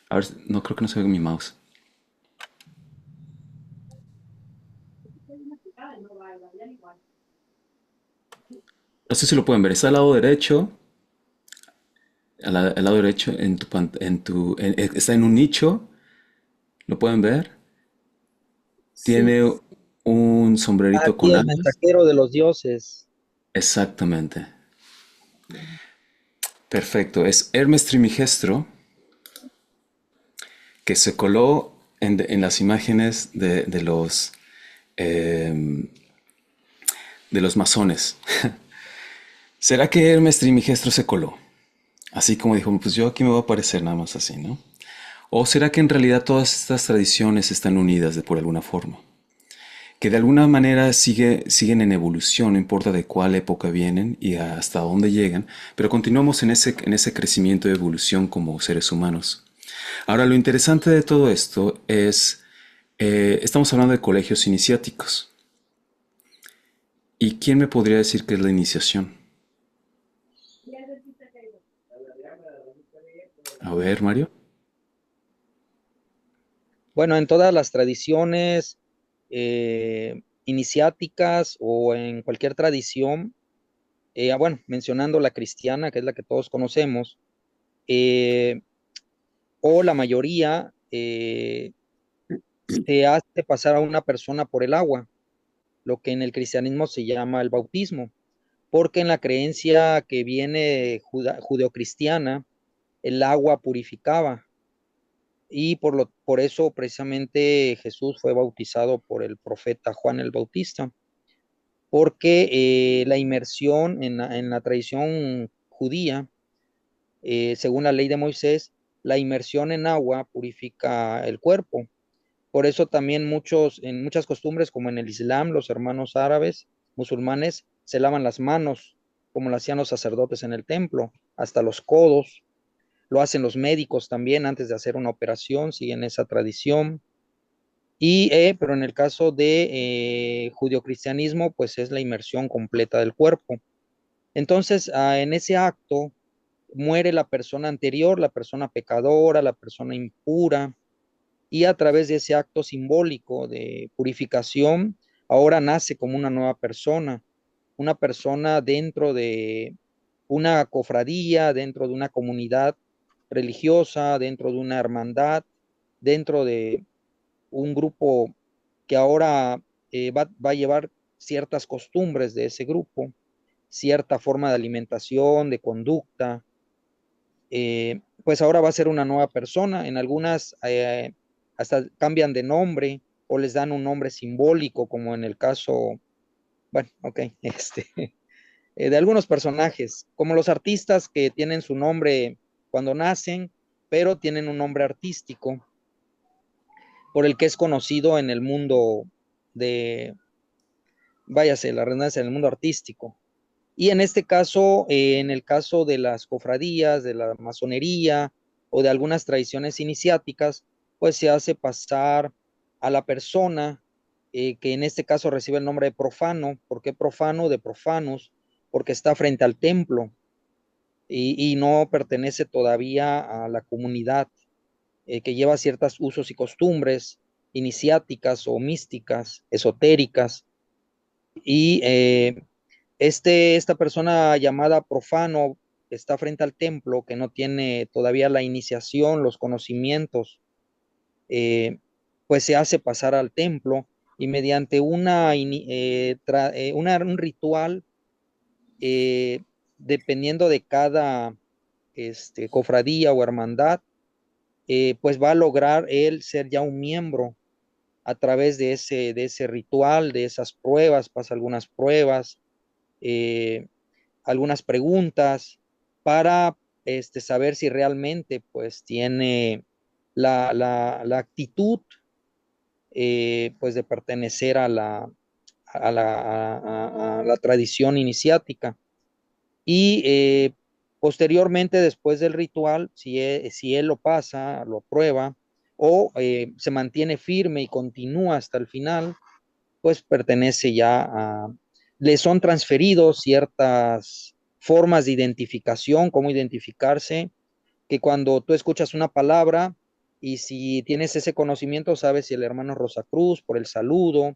A ver, no creo que no se ve mi mouse. No sé si lo pueden ver, está al lado derecho. Al lado derecho está en un nicho. ¿Lo pueden ver? Sí. Tiene un sombrerito Aquí con el alas. mensajero de los dioses. Exactamente. Perfecto. Es Hermes Trismegisto que se coló en las imágenes eh, de los masones. ¿Será que Hermes Trismegisto se coló? Así como dijo, pues yo aquí me voy a aparecer nada más así, ¿no? ¿O será que en realidad todas estas tradiciones están unidas por alguna forma? Que de alguna manera siguen en evolución, no importa de cuál época vienen y hasta dónde llegan, pero continuamos en ese crecimiento de evolución como seres humanos. Ahora, lo interesante de todo esto es, estamos hablando de colegios iniciáticos. ¿Y quién me podría decir qué es la iniciación? A ver, Mario. Bueno, en todas las tradiciones iniciáticas o en cualquier tradición, bueno, mencionando la cristiana, que es la que todos conocemos, eh, o la mayoría, se hace pasar a una persona por el agua, lo que en el cristianismo se llama el bautismo, porque en la creencia que viene judeocristiana, el agua purificaba y por eso precisamente Jesús fue bautizado por el profeta Juan el Bautista, porque la inmersión en la tradición judía, según la ley de Moisés, la inmersión en agua purifica el cuerpo. Por eso también en muchas costumbres, como en el Islam, los hermanos árabes, musulmanes, se lavan las manos, como lo hacían los sacerdotes en el templo, hasta los codos. Lo hacen los médicos también antes de hacer una operación, siguen esa tradición. Pero en el caso de judio-cristianismo, pues es la inmersión completa del cuerpo. Entonces, en ese acto muere la persona anterior, la persona pecadora, la persona impura, y a través de ese acto simbólico de purificación, ahora nace como una persona dentro de una cofradía, dentro de una comunidad religiosa, dentro de una hermandad, dentro de un grupo que ahora va a llevar ciertas costumbres de ese grupo, cierta forma de alimentación, de conducta, pues ahora va a ser una nueva persona. En algunas hasta cambian de nombre o les dan un nombre simbólico, como en el caso, bueno, ok, de algunos personajes, como los artistas que tienen su nombre cuando nacen, pero tienen un nombre artístico por el que es conocido en el mundo de, váyase, la redundancia, en el mundo artístico. Y en este caso, en el caso de las cofradías, de la masonería o de algunas tradiciones iniciáticas, pues se hace pasar a la persona que en este caso recibe el nombre de profano. ¿Por qué profano? De profanos, porque está frente al templo y no pertenece todavía a la comunidad que lleva ciertos usos y costumbres iniciáticas o místicas, esotéricas. Y esta persona llamada profano está frente al templo, que no tiene todavía la iniciación, los conocimientos, eh, pues se hace pasar al templo y mediante un ritual, eh, dependiendo de cada cofradía o hermandad, pues va a lograr él ser ya un miembro a través de ese ritual, de esas pruebas, pasa algunas pruebas, eh, algunas preguntas para saber si realmente pues tiene la actitud pues de pertenecer a la tradición iniciática. Y posteriormente, después del ritual, si él lo pasa, lo aprueba, o se mantiene firme y continúa hasta el final, pues pertenece ya le son transferidos ciertas formas de identificación, cómo identificarse, que cuando tú escuchas una palabra y si tienes ese conocimiento, sabes si el hermano Rosacruz, por el saludo,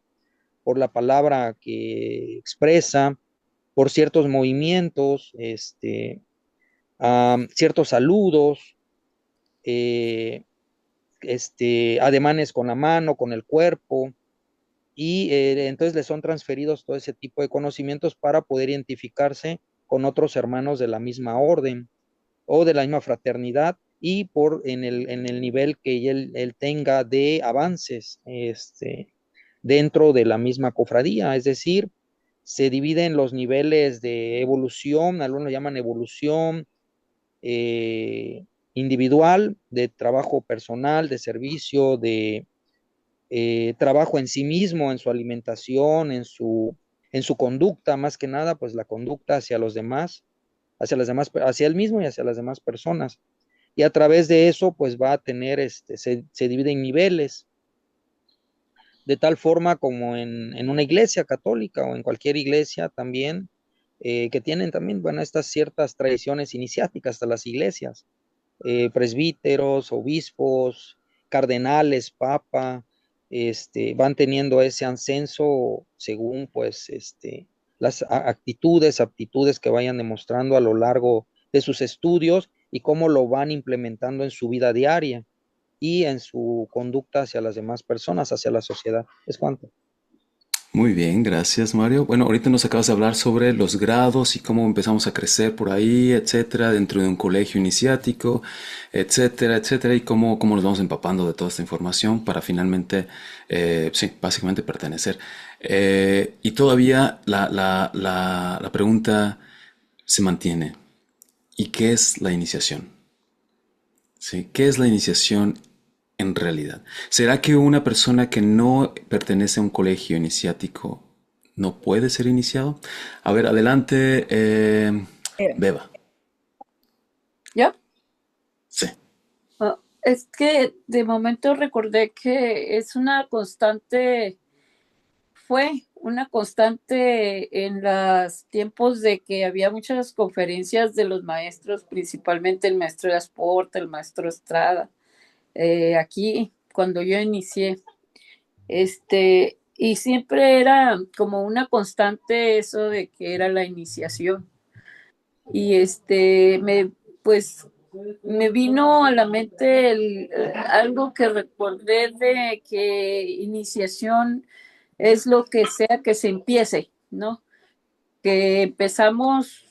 por la palabra que expresa, por ciertos movimientos, ciertos saludos, eh, ademanes con la mano, con el cuerpo, y entonces le son transferidos todo ese tipo de conocimientos para poder identificarse con otros hermanos de la misma orden o de la misma fraternidad y en el nivel que él tenga de avances dentro de la misma cofradía, es decir, se dividen los niveles de evolución, algunos lo llaman evolución eh, individual, de trabajo personal, de servicio, de trabajo en sí mismo, en su alimentación, en su conducta, más que nada, pues la conducta hacia los demás, hacia las demás, hacia él mismo y hacia las demás personas. y a través de eso pues va a tener, se divide en niveles, de tal forma como en una iglesia católica o en cualquier iglesia también, que tienen también, bueno, estas ciertas tradiciones iniciáticas hasta las iglesias, presbíteros, obispos, cardenales, papa, van teniendo ese ascenso según pues las actitudes, aptitudes que vayan demostrando a lo largo de sus estudios y cómo lo van implementando en su vida diaria y en su conducta hacia las demás personas, hacia la sociedad. ¿Es cuánto? Muy bien, gracias Mario. Bueno, ahorita nos acabas de hablar sobre los grados y cómo empezamos a crecer por ahí, etcétera, dentro de un colegio iniciático, etcétera, etcétera, y cómo nos vamos empapando de toda esta información para finalmente, sí, básicamente pertenecer. Y todavía la pregunta se mantiene. ¿Y qué es la iniciación? ¿Sí? ¿Qué es la iniciación en realidad? ¿Será que una persona que no pertenece a un colegio iniciático no puede ser iniciado? A ver, adelante, Beba. ¿Ya? Sí. Es que de momento recordé que es una constante, fue una constante en los tiempos de que había muchas conferencias de los maestros, principalmente el maestro de Asporta, el maestro Estrada, aquí cuando yo inicié, y siempre era como una constante eso de que era la iniciación. Y pues me vino a la mente algo que recordé de que iniciación es lo que sea que se empiece, ¿no? Que empezamos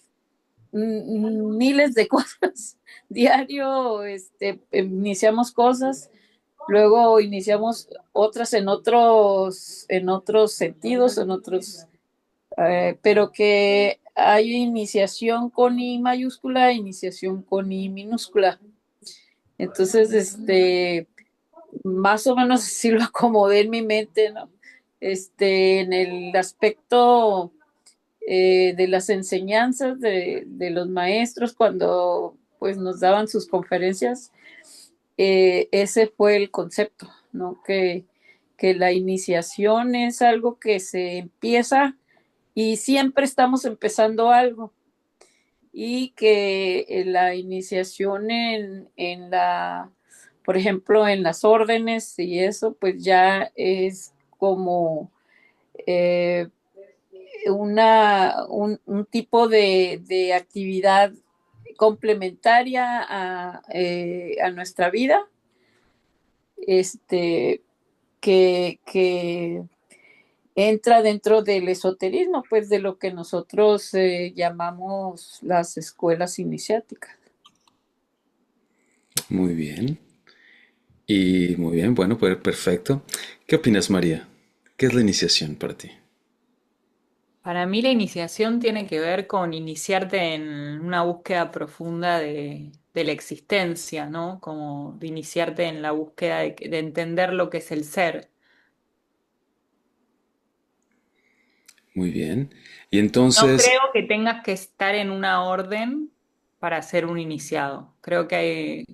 miles de cosas diario, iniciamos cosas, luego iniciamos otras en otros sentidos, pero que hay iniciación con I mayúscula, iniciación con I minúscula. Entonces, más o menos así lo acomodé en mi mente, ¿no? En el aspecto de las enseñanzas de los maestros cuando pues nos daban sus conferencias, ese fue el concepto, ¿no? Que la iniciación es algo que se empieza y siempre estamos empezando algo y que la iniciación por ejemplo, en las órdenes y eso, pues ya es como eh, un tipo de actividad complementaria a nuestra vida, este, que entra dentro del esoterismo, pues de lo que nosotros llamamos las escuelas iniciáticas. Muy bien. Y muy bien, bueno, pues perfecto. ¿Qué opinas, María? ¿Qué es la iniciación para ti? Para mí la iniciación tiene que ver con iniciarte en una búsqueda profunda de la existencia, ¿no? Como de iniciarte en la búsqueda de entender lo que es el ser. Muy bien. Y No entonces, creo que tengas que estar en una orden para ser un iniciado. Creo que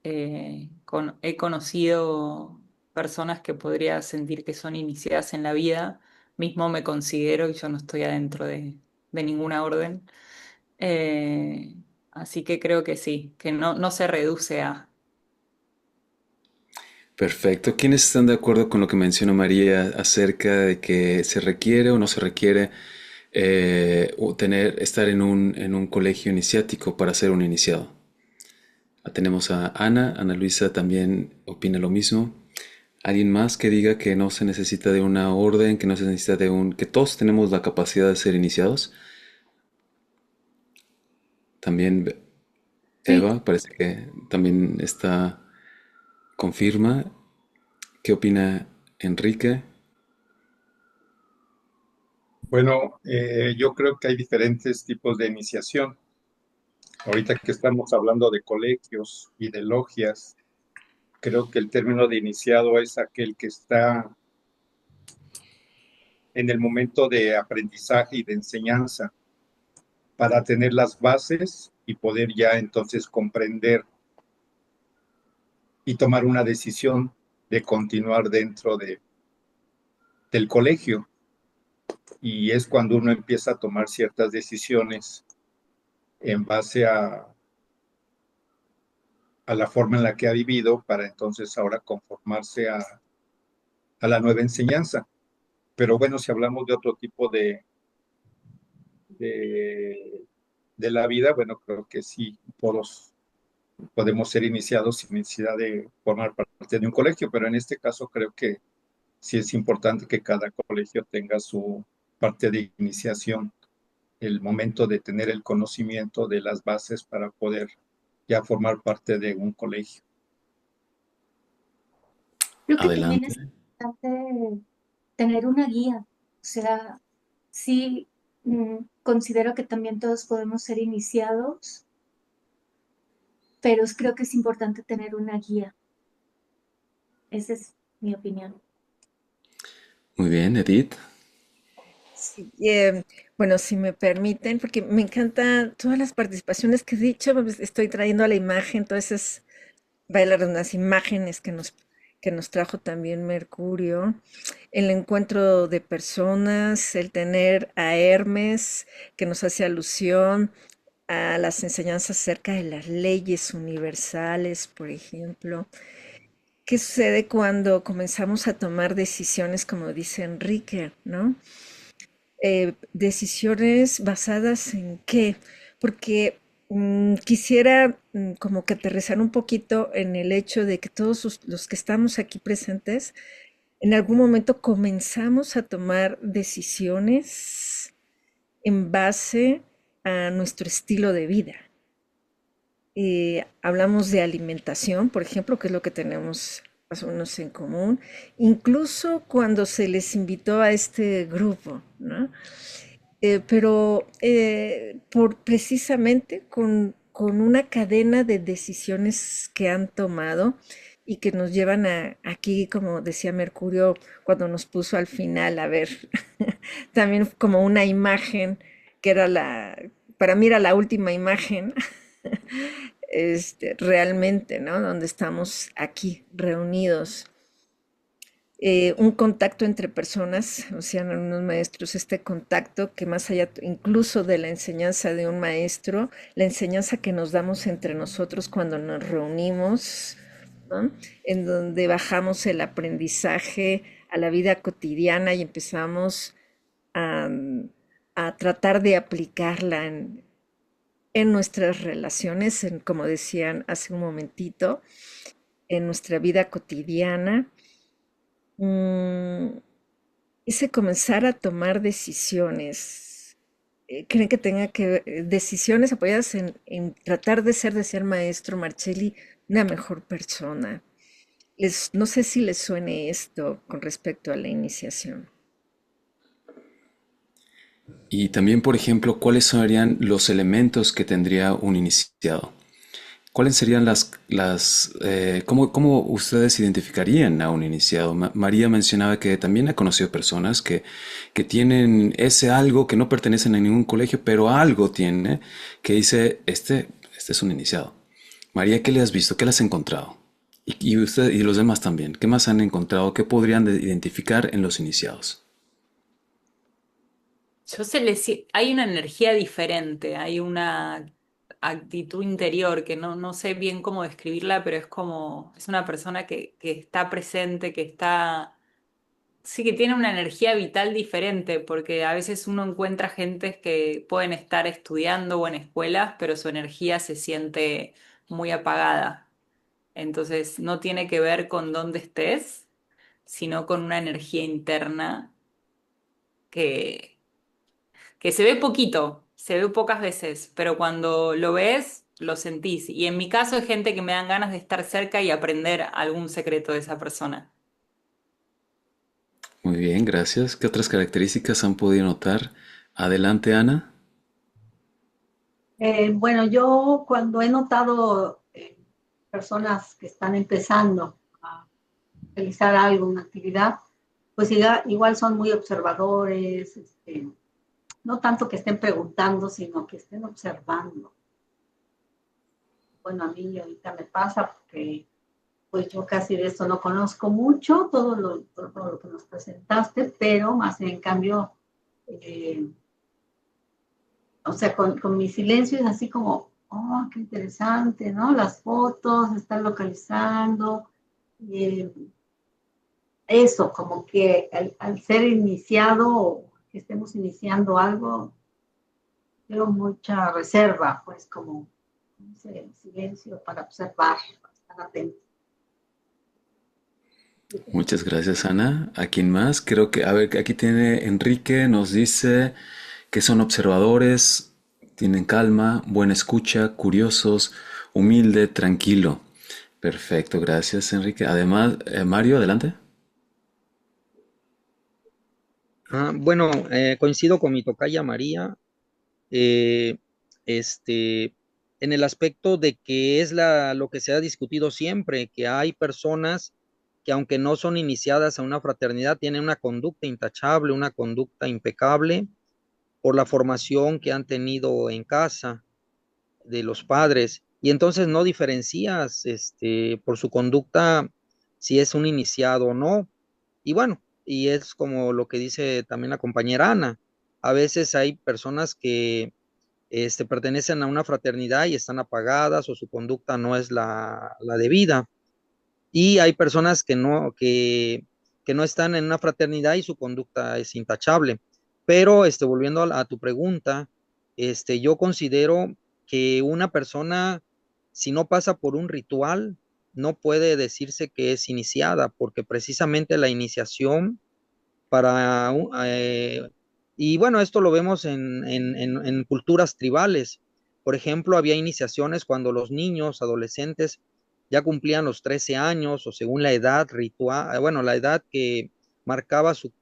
he conocido personas que podría sentir que son iniciadas en la vida. Mismo me considero y yo no estoy adentro de ninguna orden. Eh, Así que creo que sí, que no se reduce a... perfecto. ¿Quiénes están de acuerdo con lo que menciona María acerca de que se requiere o no se requiere estar en un colegio iniciático para ser un iniciado? Tenemos a Ana. Ana Luisa también opina lo mismo. ¿Alguien más que diga que no se necesita de una orden, que no se necesita que todos tenemos la capacidad de ser iniciados? También Sí, Eva parece que también confirma. ¿Qué opina Enrique? Bueno, yo creo que hay diferentes tipos de iniciación. Ahorita que estamos hablando de colegios y de logias, creo que el término de iniciado es aquel que está en el momento de aprendizaje y de enseñanza para tener las bases y poder ya entonces comprender y tomar una decisión de continuar dentro del colegio. Y es cuando uno empieza a tomar ciertas decisiones en base a la forma en la que ha vivido para entonces ahora conformarse a la nueva enseñanza. Pero bueno, si hablamos de otro tipo de la vida, bueno, creo que sí, todos podemos ser iniciados sin necesidad de formar parte de un colegio, pero en este caso creo que sí es importante que cada colegio tenga su parte de iniciación, el momento de tener el conocimiento de las bases para poder ya formar parte de un colegio. Creo que también Adelante. es importante tener una guía. O sea, sí, considero que también todos podemos ser iniciados, pero creo que es importante tener una guía. Esa es mi opinión. Muy bien, Edith. Sí, bueno, si me permiten, porque me encantan todas las participaciones que he dicho, pues, estoy trayendo a la imagen todas esas, bailar unas imágenes que nos trajo también Mercurio, el encuentro de personas, el tener a Hermes, que nos hace alusión a las enseñanzas acerca de las leyes universales, por ejemplo. ¿Qué sucede cuando comenzamos a tomar decisiones, como dice Enrique, ¿no? Decisiones basadas en qué, porque quisiera como que aterrizar un poquito en el hecho de que todos los que estamos aquí presentes, en algún momento comenzamos a tomar decisiones en base a nuestro estilo de vida. Hablamos de alimentación, por ejemplo, que es lo que tenemos más o menos en común, incluso cuando se les invitó a este grupo, ¿no? Pero por precisamente con una cadena de decisiones que han tomado y que nos llevan a aquí, como decía Mercurio, cuando nos puso al final, a ver, también como una imagen que era para mí era la última imagen, realmente, ¿no? Donde estamos aquí reunidos, un contacto entre personas, o sea, algunos maestros, este contacto que más allá incluso de la enseñanza de un maestro, la enseñanza que nos damos entre nosotros cuando nos reunimos, ¿no? En donde bajamos el aprendizaje a la vida cotidiana y empezamos a, a tratar de aplicarla en nuestras relaciones, como decían hace un momentito, en nuestra vida cotidiana. Mm, Ese comenzar a tomar decisiones, ¿creen que tenga que ver, decisiones apoyadas en tratar de ser maestro Marcelli, una mejor persona? No sé si les suene esto con respecto a la iniciación. Y también, por ejemplo, ¿cuáles serían los elementos que tendría un iniciado? ¿Cuáles serían cómo ustedes identificarían a un iniciado? María mencionaba que también ha conocido personas que tienen ese algo que no pertenecen a ningún colegio, pero algo tiene que dice, este es un iniciado. María, ¿qué le has visto? ¿Qué le has encontrado? Y usted y los demás también. ¿Qué más han encontrado? ¿Qué podrían identificar en los iniciados? Hay una energía diferente, hay una actitud interior que no sé bien cómo describirla, pero es una persona que está presente, sí que tiene una energía vital diferente, porque a veces uno encuentra gentes que pueden estar estudiando o en escuelas, pero su energía se siente muy apagada. Entonces no tiene que ver con dónde estés, sino con una energía interna que se ve poquito, se ve pocas veces, pero cuando lo ves, lo sentís. Y en mi caso es gente que me dan ganas de estar cerca y aprender algún secreto de esa persona. Muy bien, gracias. ¿Qué otras características han podido notar? Adelante, Ana. Bueno, yo cuando he notado personas que están empezando a realizar algo, una actividad, pues igual son muy observadores, no tanto que estén preguntando, sino que estén observando. bueno, a mí ahorita me pasa porque pues yo casi de esto no conozco mucho, todo lo que nos presentaste, pero más en cambio, eh, o sea, con mi silencio es así como, oh, qué interesante, ¿no? Las fotos, estar localizando, eh, eso, como que al ser iniciado, que estemos iniciando algo, tengo mucha reserva, pues como ese silencio para observar, para estar atento. Muchas gracias, Ana. ¿A quién más? Creo que, a ver, aquí tiene Enrique, nos dice que son observadores, tienen calma, buena escucha, curiosos, humilde, tranquilo. Perfecto, gracias, Enrique. Además, Mario, adelante. Bueno, coincido con mi tocaya María, eh, este, en el aspecto de que es lo que se ha discutido siempre, que hay personas que aunque no son iniciadas a una fraternidad, tienen una conducta intachable, una conducta impecable por la formación que han tenido en casa de los padres, y entonces no diferencias, por su conducta si es un iniciado o no. Y bueno, y es como lo que dice también la compañera Ana, a veces hay personas que pertenecen a una fraternidad y están apagadas o su conducta no es la debida. Y hay personas que no están en una fraternidad y su conducta es intachable. Pero volviendo a tu pregunta, yo considero que una persona, si no pasa por un ritual, no puede decirse que es iniciada, porque precisamente la iniciación para, y bueno, esto lo vemos en culturas tribales. Por ejemplo, había iniciaciones cuando los niños, adolescentes, ya cumplían los 13 años o según la edad ritual, bueno, la edad que marcaba su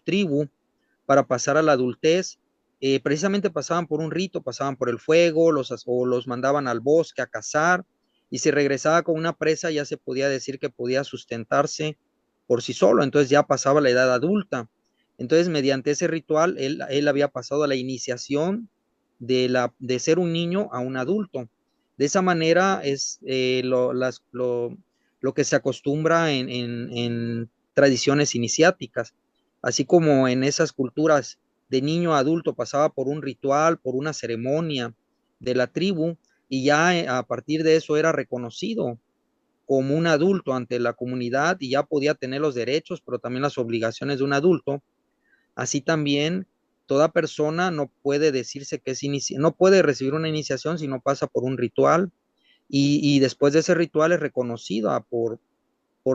tribu para pasar a la adultez. Precisamente pasaban por un rito, pasaban por el fuego, o los mandaban al bosque a cazar, y si regresaba con una presa ya se podía decir que podía sustentarse por sí solo, entonces ya pasaba la edad adulta. Entonces, mediante ese ritual, él había pasado a la iniciación de ser un niño a un adulto. De esa manera es lo que se acostumbra en tradiciones iniciáticas, así como en esas culturas de niño a adulto pasaba por un ritual, por una ceremonia de la tribu, y ya a partir de eso era reconocido como un adulto ante la comunidad y ya podía tener los derechos, pero también las obligaciones de un adulto. Así también toda persona no puede decirse que no puede recibir una iniciación si no pasa por un ritual, y después de ese ritual es reconocida por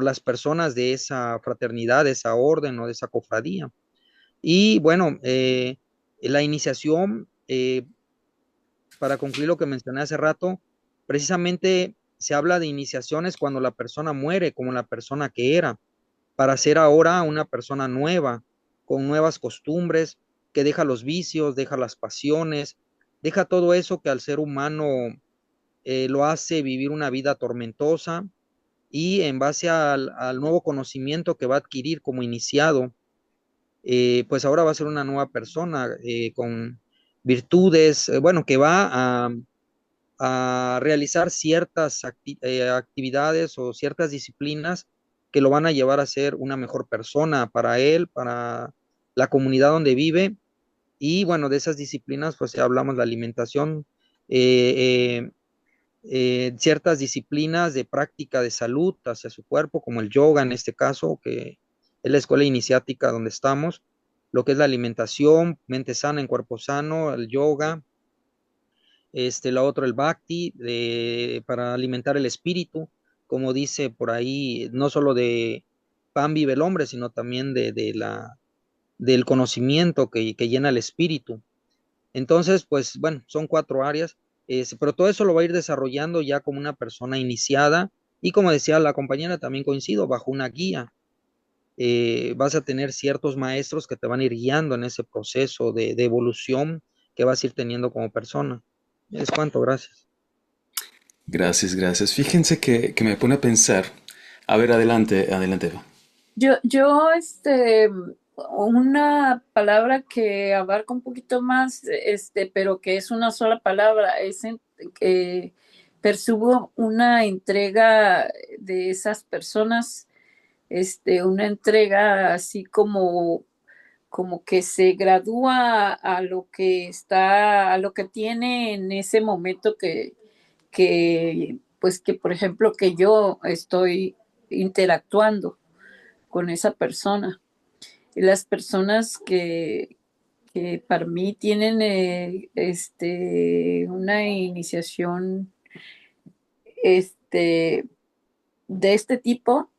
las personas de esa fraternidad, de esa orden o de esa cofradía. Y bueno, la iniciación, para concluir lo que mencioné hace rato, precisamente se habla de iniciaciones cuando la persona muere como la persona que era, para ser ahora una persona nueva, con nuevas costumbres, que deja los vicios, deja las pasiones, deja todo eso que al ser humano lo hace vivir una vida tormentosa, y en base al nuevo conocimiento que va a adquirir como iniciado, pues ahora va a ser una nueva persona con virtudes, bueno, que va a realizar ciertas actividades o ciertas disciplinas que lo van a llevar a ser una mejor persona para él, para la comunidad donde vive. Y bueno, de esas disciplinas, pues ya hablamos de la alimentación, eh, ciertas disciplinas de práctica de salud hacia su cuerpo, como el yoga en este caso, que es la escuela iniciática donde estamos, lo que es la alimentación, mente sana en cuerpo sano, el yoga, la otra el bhakti, para alimentar el espíritu, como dice por ahí, no solo de pan vive el hombre, sino también del conocimiento que llena el espíritu. Entonces, pues bueno, son 4 áreas, pero todo eso lo va a ir desarrollando ya como una persona iniciada, y como decía la compañera, también coincido, bajo una guía. Vas a tener ciertos maestros que te van a ir guiando en ese proceso de evolución que vas a ir teniendo como persona. Es cuanto, gracias. Gracias, gracias. Fíjense que me pone a pensar. A ver, adelante, adelante, Eva. Yo, una palabra que abarca un poquito más, pero que es una sola palabra, es percibo una entrega de esas personas, una entrega así como que se gradúa a lo que está, a lo que tiene en ese momento pues que por ejemplo que yo estoy interactuando con esa persona. Y las personas que para mí tienen una iniciación este, de este tipo,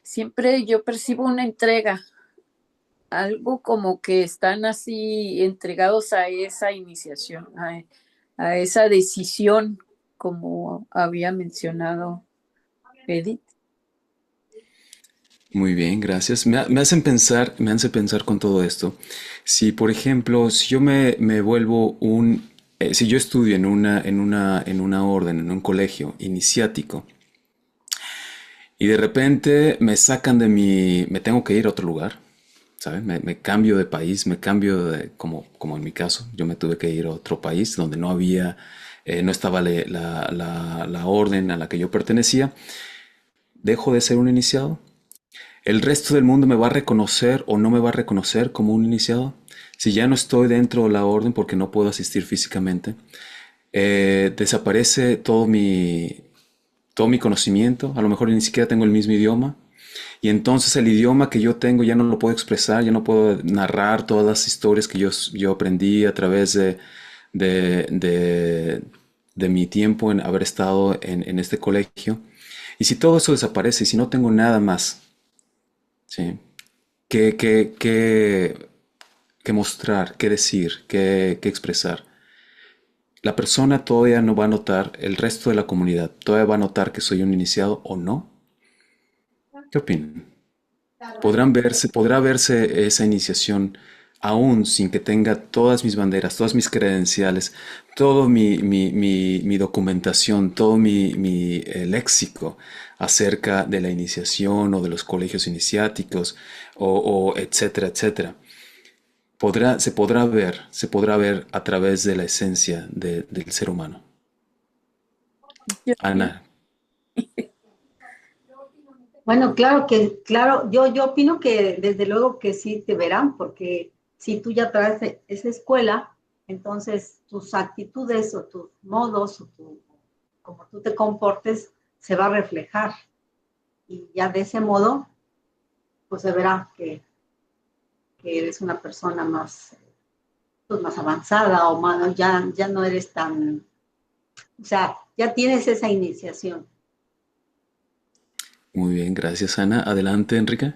siempre yo percibo una entrega, algo como que están así entregados a esa iniciación, a esa decisión, como había mencionado Edith. Muy bien, gracias. Me hace pensar con todo esto. Si, por ejemplo, si yo me vuelvo si yo estudio en una orden, en un colegio iniciático, y de repente me sacan me tengo que ir a otro lugar, ¿sabes? Me cambio de país, como en mi caso, yo me tuve que ir a otro país donde no estaba la orden a la que yo pertenecía, dejo de ser un iniciado. ¿El resto del mundo me va a reconocer o no me va a reconocer como un iniciado? Si ya no estoy dentro de la orden porque no puedo asistir físicamente, desaparece todo mi conocimiento, a lo mejor ni siquiera tengo el mismo idioma, y entonces el idioma que yo tengo ya no lo puedo expresar, ya no puedo narrar todas las historias que yo aprendí a través de, de- de mi tiempo en haber estado en este colegio. Y si todo eso desaparece, y si no tengo nada más, ¿sí? ¿Qué, qué, qué, qué mostrar, qué decir, qué expresar? La persona todavía no va a notar, el resto de la comunidad todavía va a notar que soy un iniciado o no. ¿Qué opinan? Podrá verse esa iniciación aún sin que tenga todas mis banderas, todas mis credenciales, todo mi documentación, todo mi léxico acerca de la iniciación o de los colegios iniciáticos o etcétera, etcétera. Se podrá ver a través de la esencia del ser humano. Yo Ana, Bueno, claro, yo opino que desde luego que sí te verán, porque si tú ya traes esa escuela, entonces tus actitudes o tus modos o como tú te comportes se va a reflejar y ya de ese modo, pues se verá que eres una persona más, pues, más avanzada o más, ya no eres tan, o sea, ya tienes esa iniciación. muy bien, gracias Ana. Adelante, Enrique.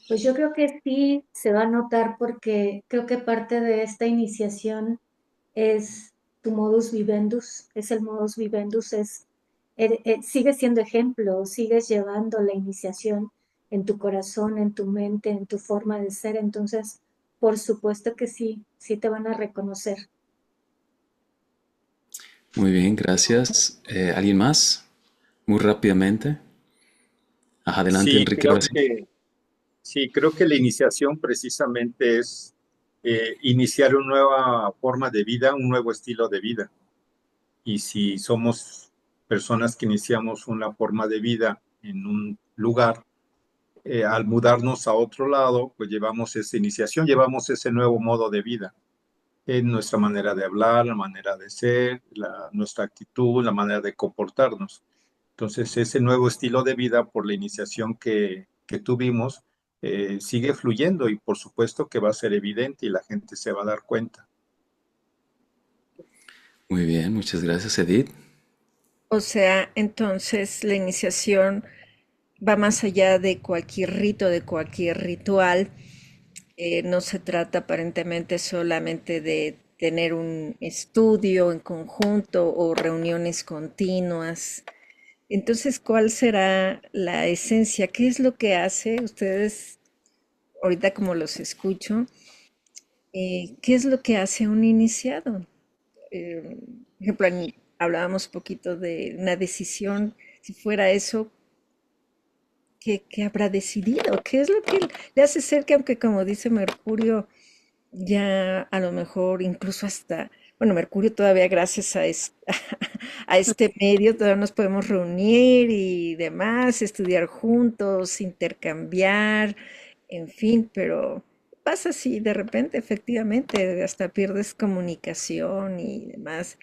Pues yo creo que sí se va a notar porque creo que parte de esta iniciación es tu modus vivendus, es el modus vivendus, sigues siendo ejemplo, sigues llevando la iniciación en tu corazón, en tu mente, en tu forma de ser, entonces por supuesto que sí, sí te van a reconocer. Muy bien, gracias. ¿Alguien más? Muy rápidamente. Ajá, adelante, Sí, Enrique, ahora sí. creo que la iniciación precisamente es iniciar una nueva forma de vida, un nuevo estilo de vida. Y si somos personas que iniciamos una forma de vida en un lugar, al mudarnos a otro lado, pues llevamos esa iniciación, llevamos ese nuevo modo de vida, en nuestra manera de hablar, la manera de ser, nuestra actitud, la manera de comportarnos. Entonces, ese nuevo estilo de vida por la iniciación que tuvimos sigue fluyendo y por supuesto que va a ser evidente y la gente se va a dar cuenta. Muy bien, muchas gracias, Edith. O sea, entonces la iniciación va más allá de cualquier rito, de cualquier ritual. No se trata aparentemente solamente de tener un estudio en conjunto o reuniones continuas. Entonces, ¿cuál será la esencia? ¿Qué es lo que hace ustedes, ahorita como los escucho, qué es lo que hace un iniciado? Por ejemplo, hablábamos un poquito de una decisión. Si fuera eso, ¿qué habrá decidido? ¿Qué es lo que le hace ser que, aunque como dice Mercurio, ya a lo mejor incluso hasta, bueno, Mercurio todavía gracias a, a este medio todavía nos podemos reunir y demás, estudiar juntos, intercambiar, en fin, pero pasa así de repente, efectivamente, hasta pierdes comunicación y demás.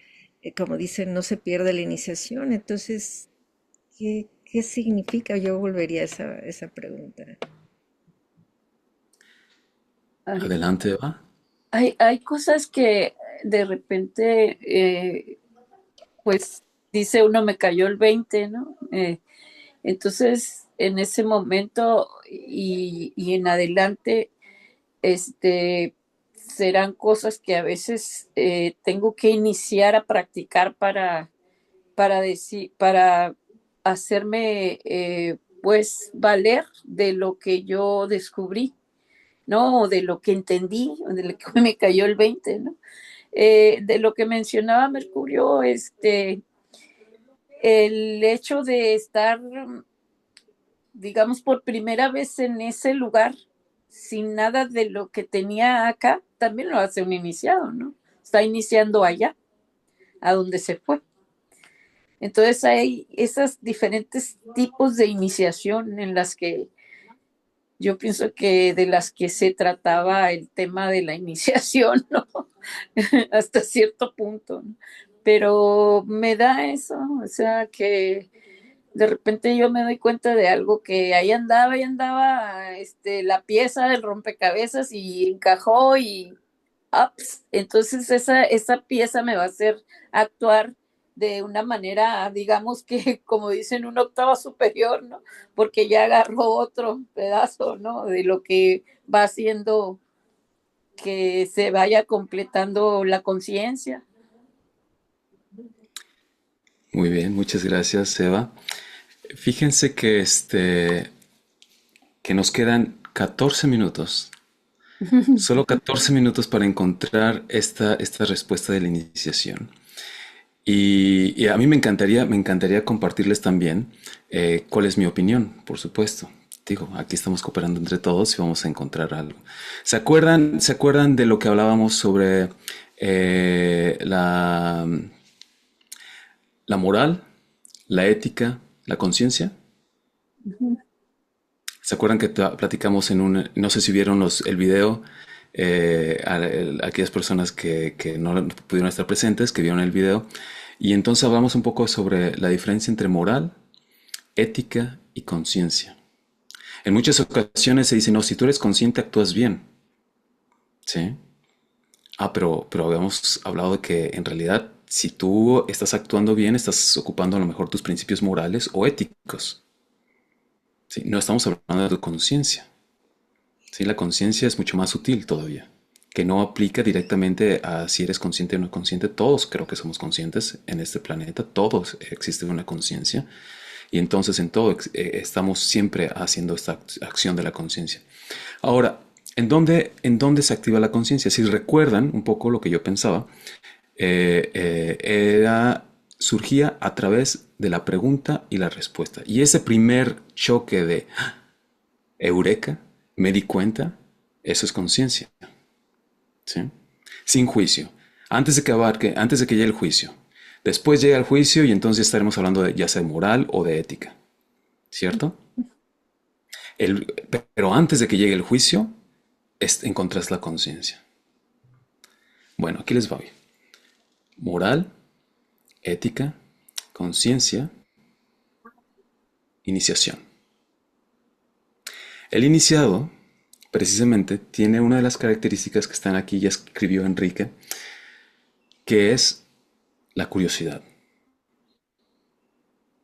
Como dicen, no se pierde la iniciación. Entonces, ¿qué significa? Yo volvería a esa pregunta. Ay, Adelante, Eva. hay cosas que de repente, pues dice uno, me cayó el 20, ¿no? Entonces, en ese momento y en adelante, este, serán cosas que a veces tengo que iniciar a practicar para decir, para hacerme, pues, valer de lo que yo descubrí, ¿no? O de lo que entendí, o de lo que me cayó el 20, ¿no? De lo que mencionaba Mercurio, el hecho de estar, digamos, por primera vez en ese lugar, sin nada de lo que tenía acá, también lo hace un iniciado, ¿no? Está iniciando allá, a donde se fue. Entonces hay esos diferentes tipos de iniciación en las que yo pienso que de las que se trataba el tema de la iniciación, ¿no? Hasta cierto punto, ¿no? Pero me da eso, o sea, que de repente yo me doy cuenta de algo que ahí andaba, la pieza del rompecabezas y encajó y ups, entonces esa pieza me va a hacer actuar de una manera, digamos que, como dicen, una octava superior, ¿no? Porque ya agarró otro pedazo, ¿no? De lo que va haciendo que se vaya completando la conciencia. Muy bien, muchas gracias, Eva. Fíjense que que nos quedan 14 minutos. Solo 14 minutos para encontrar esta respuesta de la iniciación. Y a mí me encantaría compartirles también cuál es mi opinión, por supuesto. Digo, aquí estamos cooperando entre todos y vamos a encontrar algo. Se acuerdan de lo que hablábamos sobre la moral, la ética, la conciencia? ¿Se acuerdan que platicamos en no sé si vieron el video, aquellas personas que no pudieron estar presentes, que vieron el video, y entonces hablamos un poco sobre la diferencia entre moral, ética y conciencia. En muchas ocasiones se dice, no, si tú eres consciente actúas bien, ¿sí? Pero habíamos hablado de que en realidad si tú estás actuando bien, estás ocupando a lo mejor tus principios morales o éticos. ¿Sí? No estamos hablando de tu conciencia. ¿Sí? La conciencia es mucho más sutil todavía, que no aplica directamente a si eres consciente o no consciente. Todos creo que somos conscientes en este planeta, todos existe una conciencia, y entonces en todo estamos siempre haciendo esta acción de la conciencia. Ahora, en dónde se activa la conciencia? Si recuerdan un poco lo que yo pensaba, surgía a través de la pregunta y la respuesta. Y ese primer choque de eureka, me di cuenta, eso es conciencia. ¿Sí? Sin juicio. Antes de que llegue el juicio. Después llega el juicio y entonces estaremos hablando de ya sea de moral o de ética. ¿Cierto? Pero antes de que llegue el juicio, encontrás la conciencia. Bueno, aquí les voy. Moral, ética, conciencia, iniciación. El iniciado, precisamente, tiene una de las características que están aquí, ya escribió Enrique, que es la curiosidad.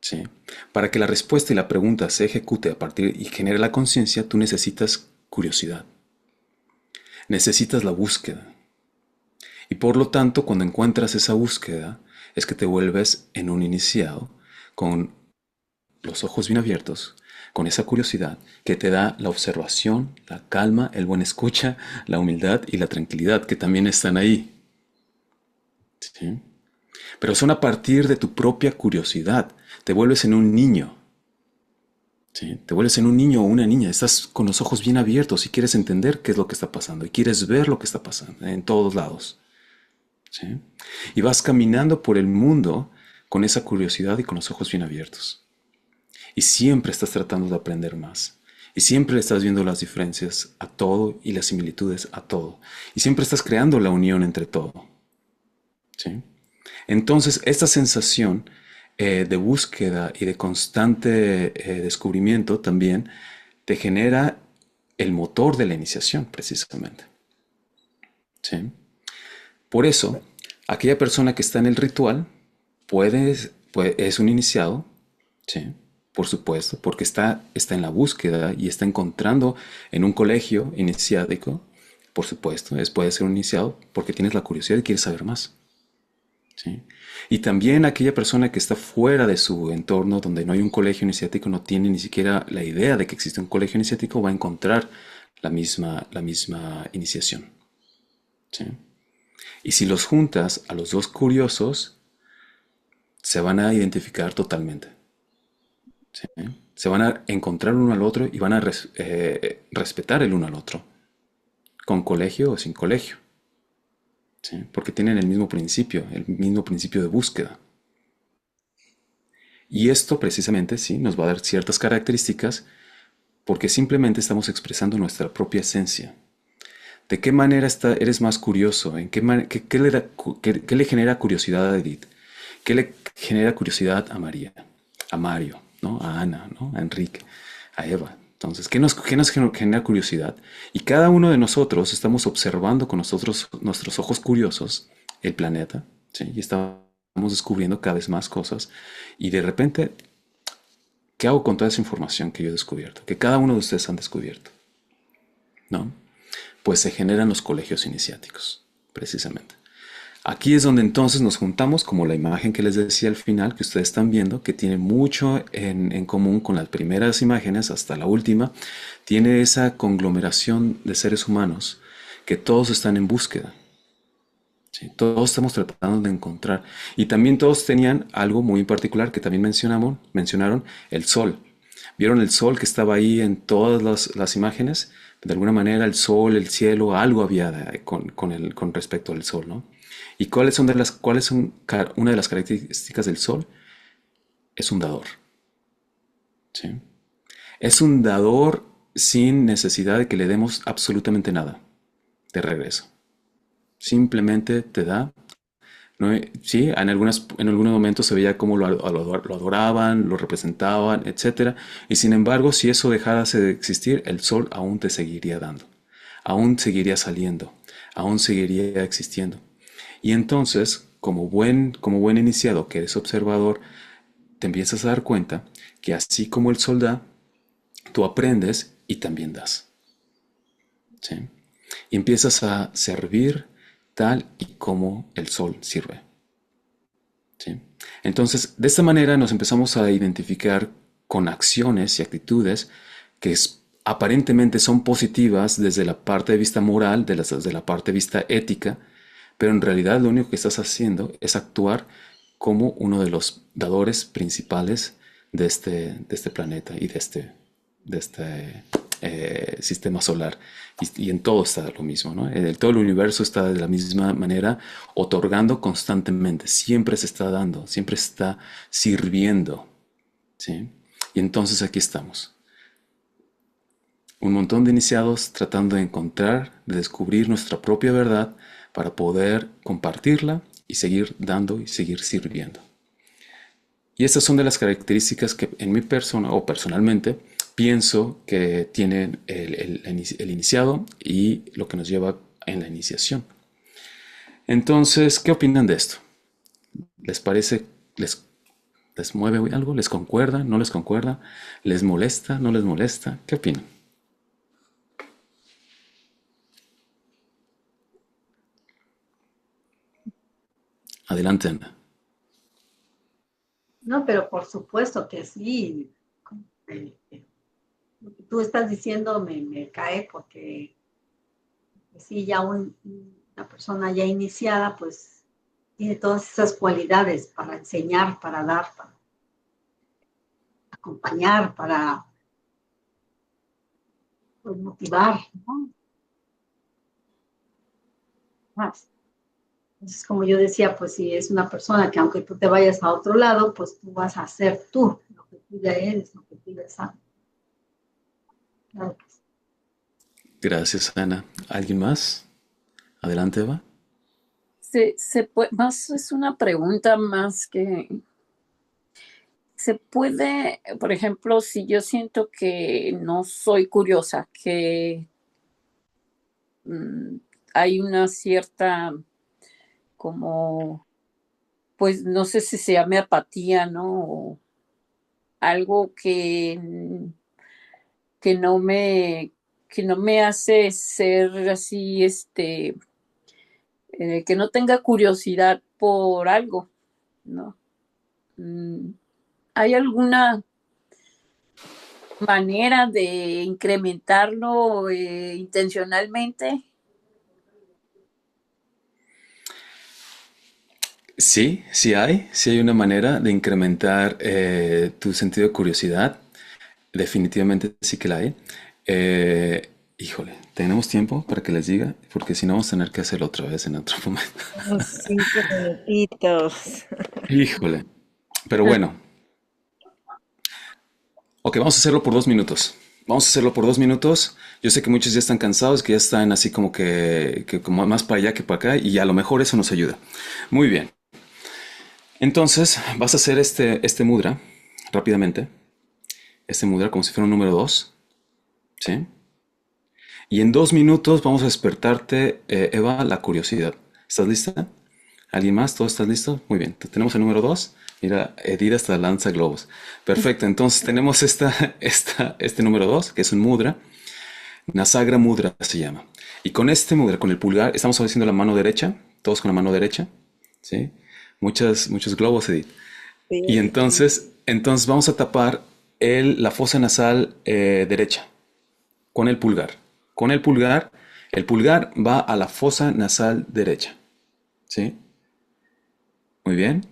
¿Sí? Para que la respuesta y la pregunta se ejecute a partir y genere la conciencia, tú necesitas curiosidad. Necesitas la búsqueda. Y por lo tanto, cuando encuentras esa búsqueda, es que te vuelves en un iniciado con los ojos bien abiertos, con esa curiosidad que te da la observación, la calma, el buen escucha, la humildad y la tranquilidad, que también están ahí. ¿Sí? Pero son a partir de tu propia curiosidad. Te vuelves en un niño. ¿sí? Te vuelves en un niño o una niña, estás con los ojos bien abiertos y quieres entender qué es lo que está pasando y quieres ver lo que está pasando en todos lados, ¿sí? Y vas caminando por el mundo con esa curiosidad y con los ojos bien abiertos. Y siempre estás tratando de aprender más. Y siempre estás viendo las diferencias a todo y las similitudes a todo. Y siempre estás creando la unión entre todo, ¿sí? Entonces, esta sensación de búsqueda y de constante descubrimiento también te genera el motor de la iniciación, precisamente, ¿sí? Por eso, aquella persona que está en el ritual es un iniciado, ¿sí? Por supuesto, porque está en la búsqueda y está encontrando en un colegio iniciático, por supuesto, puede ser un iniciado porque tienes la curiosidad y quieres saber más, ¿sí? Y también aquella persona que está fuera de su entorno, donde no hay un colegio iniciático, no tiene ni siquiera la idea de que existe un colegio iniciático, va a encontrar la misma iniciación, ¿sí? Y si los juntas a los dos curiosos, se van a identificar totalmente, ¿sí? Se van a encontrar uno al otro y van a respetar el uno al otro, con colegio o sin colegio, ¿sí? Porque tienen el mismo principio de búsqueda. Y esto precisamente, sí, nos va a dar ciertas características porque simplemente estamos expresando nuestra propia esencia. ¿De qué manera eres más curioso? ¿Qué le genera curiosidad a Edith? ¿Qué le genera curiosidad a María? A Mario, ¿no? A Ana, ¿no? A Enrique, a Eva. Entonces, ¿qué nos genera curiosidad? Y cada uno de nosotros estamos observando con nuestros ojos curiosos el planeta, ¿sí? Y estamos descubriendo cada vez más cosas. Y de repente, ¿qué hago con toda esa información que yo he descubierto? Que cada uno de ustedes han descubierto, ¿no? Pues se generan los colegios iniciáticos, precisamente. Aquí es donde entonces nos juntamos, como la imagen que les decía al final, que ustedes están viendo, que tiene mucho en común con las primeras imágenes hasta la última, tiene esa conglomeración de seres humanos que todos están en búsqueda, ¿sí? Todos estamos tratando de encontrar. Y también todos tenían algo muy particular que también mencionaron, el sol. ¿Vieron el sol que estaba ahí en todas las imágenes? De alguna manera el sol, el cielo, algo había con respecto al sol, ¿no? ¿Y cuáles son una de las características del sol? Es un dador, ¿sí? Es un dador sin necesidad de que le demos absolutamente nada de regreso. Simplemente te da, ¿no? Sí, en algunos momentos se veía cómo lo adoraban, lo representaban, etcétera. Y sin embargo, si eso dejase de existir, el sol aún te seguiría dando, aún seguiría saliendo, aún seguiría existiendo. Y entonces, como buen iniciado que eres observador, te empiezas a dar cuenta que así como el sol da, tú aprendes y también das, ¿sí? Y empiezas a servir tal y como el sol sirve, ¿sí? Entonces, de esta manera nos empezamos a identificar con acciones y actitudes que aparentemente son positivas desde la parte de vista moral, desde la parte de vista ética, pero en realidad lo único que estás haciendo es actuar como uno de los dadores principales de este planeta y de este sistema solar. Y en todo está lo mismo, ¿no? Todo el universo está de la misma manera, otorgando constantemente. Siempre se está dando, siempre está sirviendo, ¿sí? Y entonces aquí estamos. Un montón de iniciados tratando de encontrar, de descubrir nuestra propia verdad para poder compartirla y seguir dando y seguir sirviendo. Y estas son de las características que en mi persona o personalmente pienso que tienen el iniciado y lo que nos lleva en la iniciación. Entonces, ¿qué opinan de esto? ¿Les parece, les mueve algo? ¿Les concuerda? ¿No les concuerda? ¿Les molesta? ¿No les molesta? ¿Qué opinan? Adelante, Ana. No, pero por supuesto que sí. Lo que tú estás diciendo me cae porque sí, ya una persona ya iniciada, pues tiene todas esas cualidades para enseñar, para dar, para acompañar, para pues, motivar, ¿no? Más. Entonces, como yo decía, pues si es una persona que aunque tú te vayas a otro lado, pues tú vas a hacer tú lo que tú ya eres, lo que tú ya sabes. Claro que sí. Gracias, Ana. ¿Alguien más? Adelante, Eva. Más es una pregunta más que se puede, por ejemplo, si yo siento que no soy curiosa, que mm, hay una cierta como, pues no sé si se llame apatía, ¿no? O algo que no me, que no me hace ser así, que no tenga curiosidad por algo, ¿no? Mm, ¿Hay alguna manera de incrementarlo intencionalmente? Sí, sí hay una manera de incrementar tu sentido de curiosidad. Definitivamente sí que la hay. Híjole, ¿tenemos tiempo para que les diga? Porque si no vamos a tener que hacerlo otra vez en otro momento. Unos 5 minutitos. Híjole. Pero bueno, ok, vamos a hacerlo por 2 minutos. Vamos a hacerlo por 2 minutos. Yo sé que muchos ya están cansados, que ya están así que como más para allá que para acá, y a lo mejor eso nos ayuda. Muy bien. Entonces, vas a hacer este mudra rápidamente. Este mudra como si fuera un número 2. ¿Sí? Y en 2 minutos vamos a despertarte, Eva, la curiosidad. ¿Estás lista? ¿Alguien más? ¿Todos están listos? Muy bien. Tenemos el número 2. Mira, Edith hasta lanza globos. Perfecto. Entonces tenemos este número 2, que es un mudra. Nasagra mudra se llama. Y con este mudra, con el pulgar, estamos haciendo la mano derecha. Todos con la mano derecha. ¿Sí? Muchos globos, Edith. Y Sí. entonces vamos a tapar la fosa nasal derecha con el pulgar. Con el pulgar va a la fosa nasal derecha. ¿Sí? Muy bien.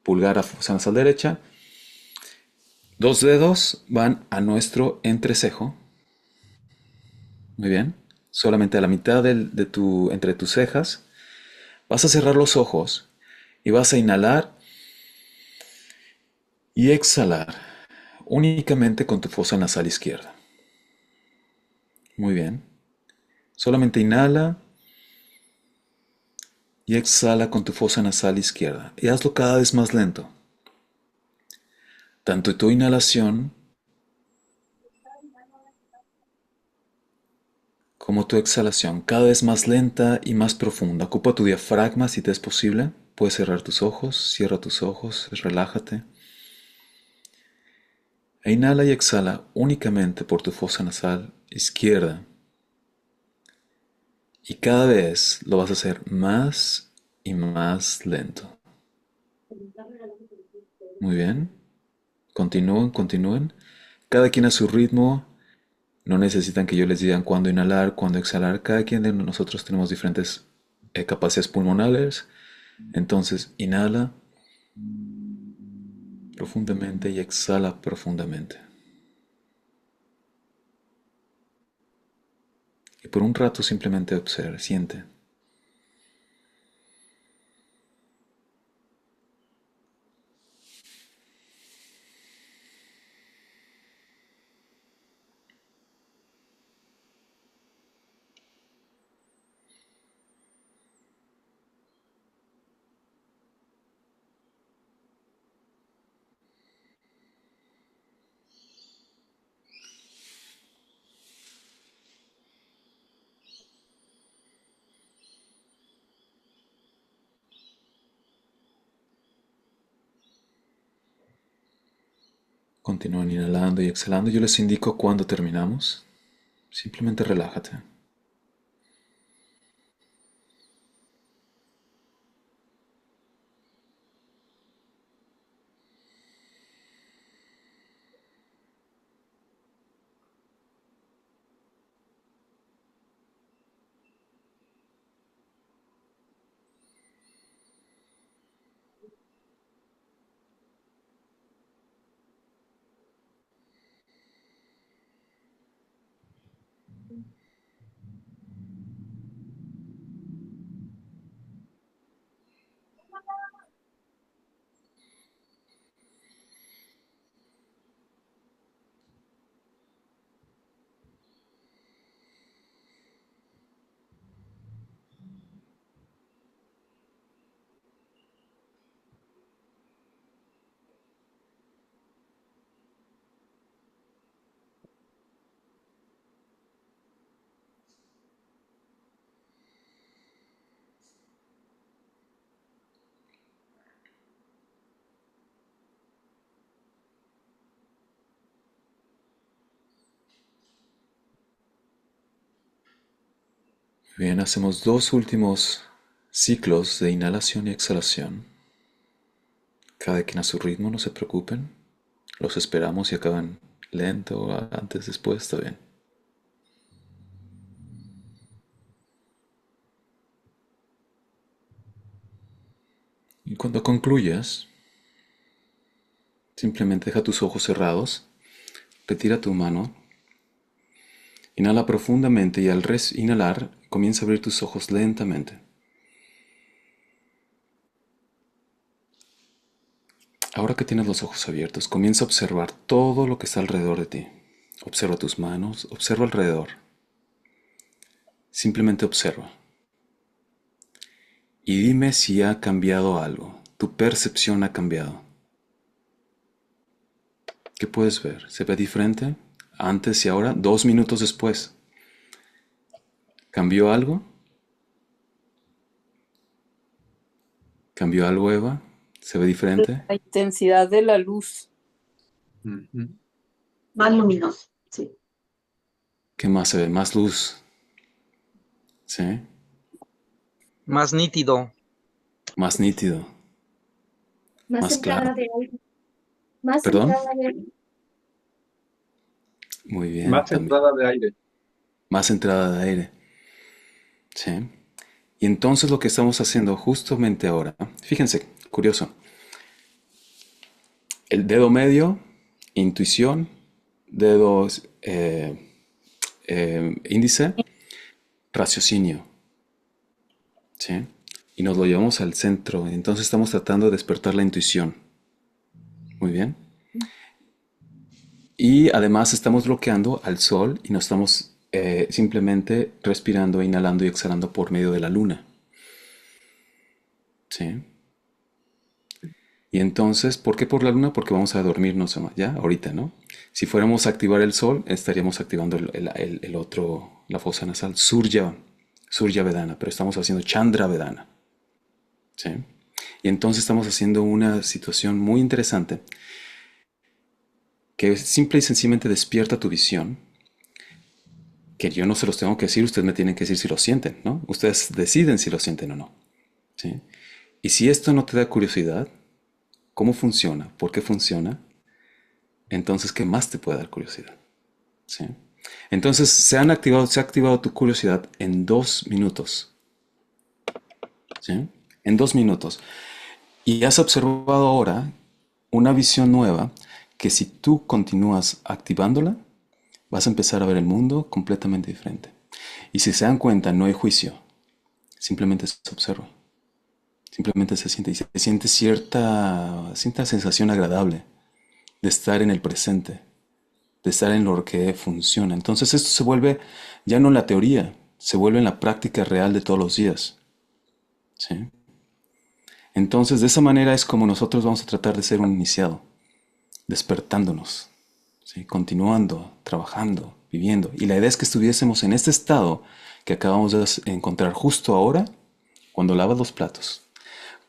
Pulgar a fosa nasal derecha. 2 dedos van a nuestro entrecejo. Muy bien. Solamente a la mitad entre tus cejas. Vas a cerrar los ojos y vas a inhalar y exhalar únicamente con tu fosa nasal izquierda. Muy bien. Solamente inhala y exhala con tu fosa nasal izquierda. Y hazlo cada vez más lento. Tanto tu inhalación como tu exhalación, cada vez más lenta y más profunda. Ocupa tu diafragma si te es posible. Puedes cerrar tus ojos, cierra tus ojos, relájate. E inhala y exhala únicamente por tu fosa nasal izquierda. Y cada vez lo vas a hacer más y más lento. Muy bien. Continúen. Cada quien a su ritmo. No necesitan que yo les diga cuándo inhalar, cuándo exhalar. Cada quien de nosotros tenemos diferentes capacidades pulmonales. Entonces, inhala profundamente y exhala profundamente. Y por un rato simplemente observa, siente. Continúen inhalando y exhalando. Yo les indico cuándo terminamos. Simplemente relájate. Bien, hacemos dos últimos ciclos de inhalación y exhalación. Cada quien a su ritmo, no se preocupen. Los esperamos y acaban lento, antes, después, está bien. Y cuando concluyas, simplemente deja tus ojos cerrados, retira tu mano, inhala profundamente y al inhalar, comienza a abrir tus ojos lentamente. Ahora que tienes los ojos abiertos, comienza a observar todo lo que está alrededor de ti. Observa tus manos, observa alrededor. Simplemente observa. Y dime si ha cambiado algo. Tu percepción ha cambiado. ¿Qué puedes ver? ¿Se ve diferente? Antes y ahora, 2 minutos después. ¿Cambió algo? ¿Cambió algo, Eva? ¿Se ve diferente? La intensidad de la luz. Más luminoso, sí. ¿Qué más se ve? Más luz. ¿Sí? Más nítido. Más nítido. Más Más entrada claro. de aire. Más ¿Perdón? entrada de aire. Muy bien, Más también. entrada de aire. Más entrada de aire. ¿Sí? Y entonces lo que estamos haciendo justamente ahora, fíjense, curioso, el dedo medio, intuición, dedo índice, raciocinio, ¿sí? Y nos lo llevamos al centro, entonces estamos tratando de despertar la intuición. Muy bien. Y además estamos bloqueando al sol y nos estamos simplemente respirando, inhalando y exhalando por medio de la luna. ¿Sí? Y entonces, ¿por qué por la luna? Porque vamos a dormirnos ya, ahorita, ¿no? Si fuéramos a activar el sol, estaríamos activando el otro, la fosa nasal, Surya Vedana, pero estamos haciendo Chandra Vedana. ¿Sí? Y entonces estamos haciendo una situación muy interesante que simple y sencillamente despierta tu visión, que yo no se los tengo que decir, ustedes me tienen que decir si lo sienten, ¿no? Ustedes deciden si lo sienten o no. ¿Sí? Y si esto no te da curiosidad, ¿cómo funciona? ¿Por qué funciona? Entonces, ¿qué más te puede dar curiosidad? ¿Sí? Entonces, se ha activado tu curiosidad en 2 minutos. ¿Sí? En 2 minutos. Y has observado ahora una visión nueva que si tú continúas activándola, vas a empezar a ver el mundo completamente diferente. Y si se dan cuenta, no hay juicio. Simplemente se observa. Simplemente se siente y se siente cierta sensación agradable de estar en el presente, de estar en lo que funciona. Entonces esto se vuelve ya no en la teoría, se vuelve en la práctica real de todos los días. ¿Sí? Entonces de esa manera es como nosotros vamos a tratar de ser un iniciado, despertándonos, ¿sí? Continuando, trabajando, viviendo. Y la idea es que estuviésemos en este estado que acabamos de encontrar justo ahora, cuando lavas los platos,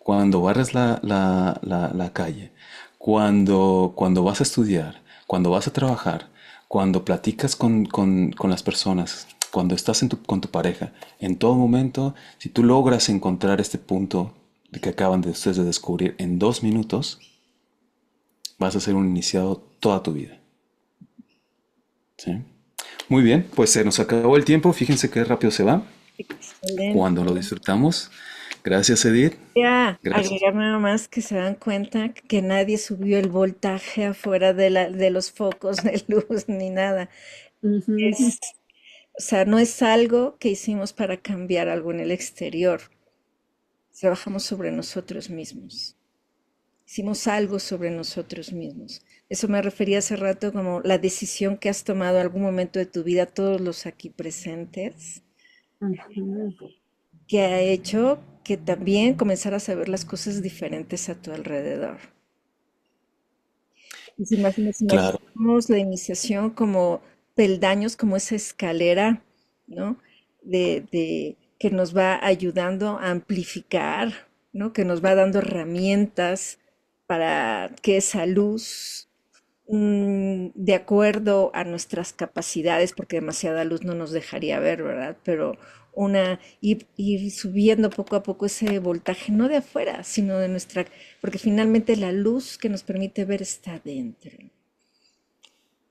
cuando barres la calle, cuando vas a estudiar, cuando vas a trabajar, cuando platicas con las personas, cuando estás con tu pareja, en todo momento, si tú logras encontrar este punto que acaban de ustedes de descubrir en 2 minutos, vas a ser un iniciado toda tu vida. ¿Sí? Muy bien, pues se nos acabó el tiempo, fíjense qué rápido se va Excelente. cuando lo disfrutamos. Gracias, Edith. Ya Gracias. agregar nada más que se dan cuenta que nadie subió el voltaje afuera de los focos de luz ni nada. Es, o sea, no es algo que hicimos para cambiar algo en el exterior. Trabajamos sobre nosotros mismos. Hicimos algo sobre nosotros mismos. Eso me refería hace rato como la decisión que has tomado en algún momento de tu vida, todos los aquí presentes, que ha hecho que también comenzaras a ver las cosas diferentes a tu alrededor. Y si Claro. imaginamos la iniciación como peldaños, como esa escalera, ¿no? Que nos va ayudando a amplificar, ¿no? Que nos va dando herramientas para que esa luz, de acuerdo a nuestras capacidades, porque demasiada luz no nos dejaría ver, ¿verdad? Pero ir subiendo poco a poco ese voltaje, no de afuera, sino de nuestra, porque finalmente la luz que nos permite ver está dentro.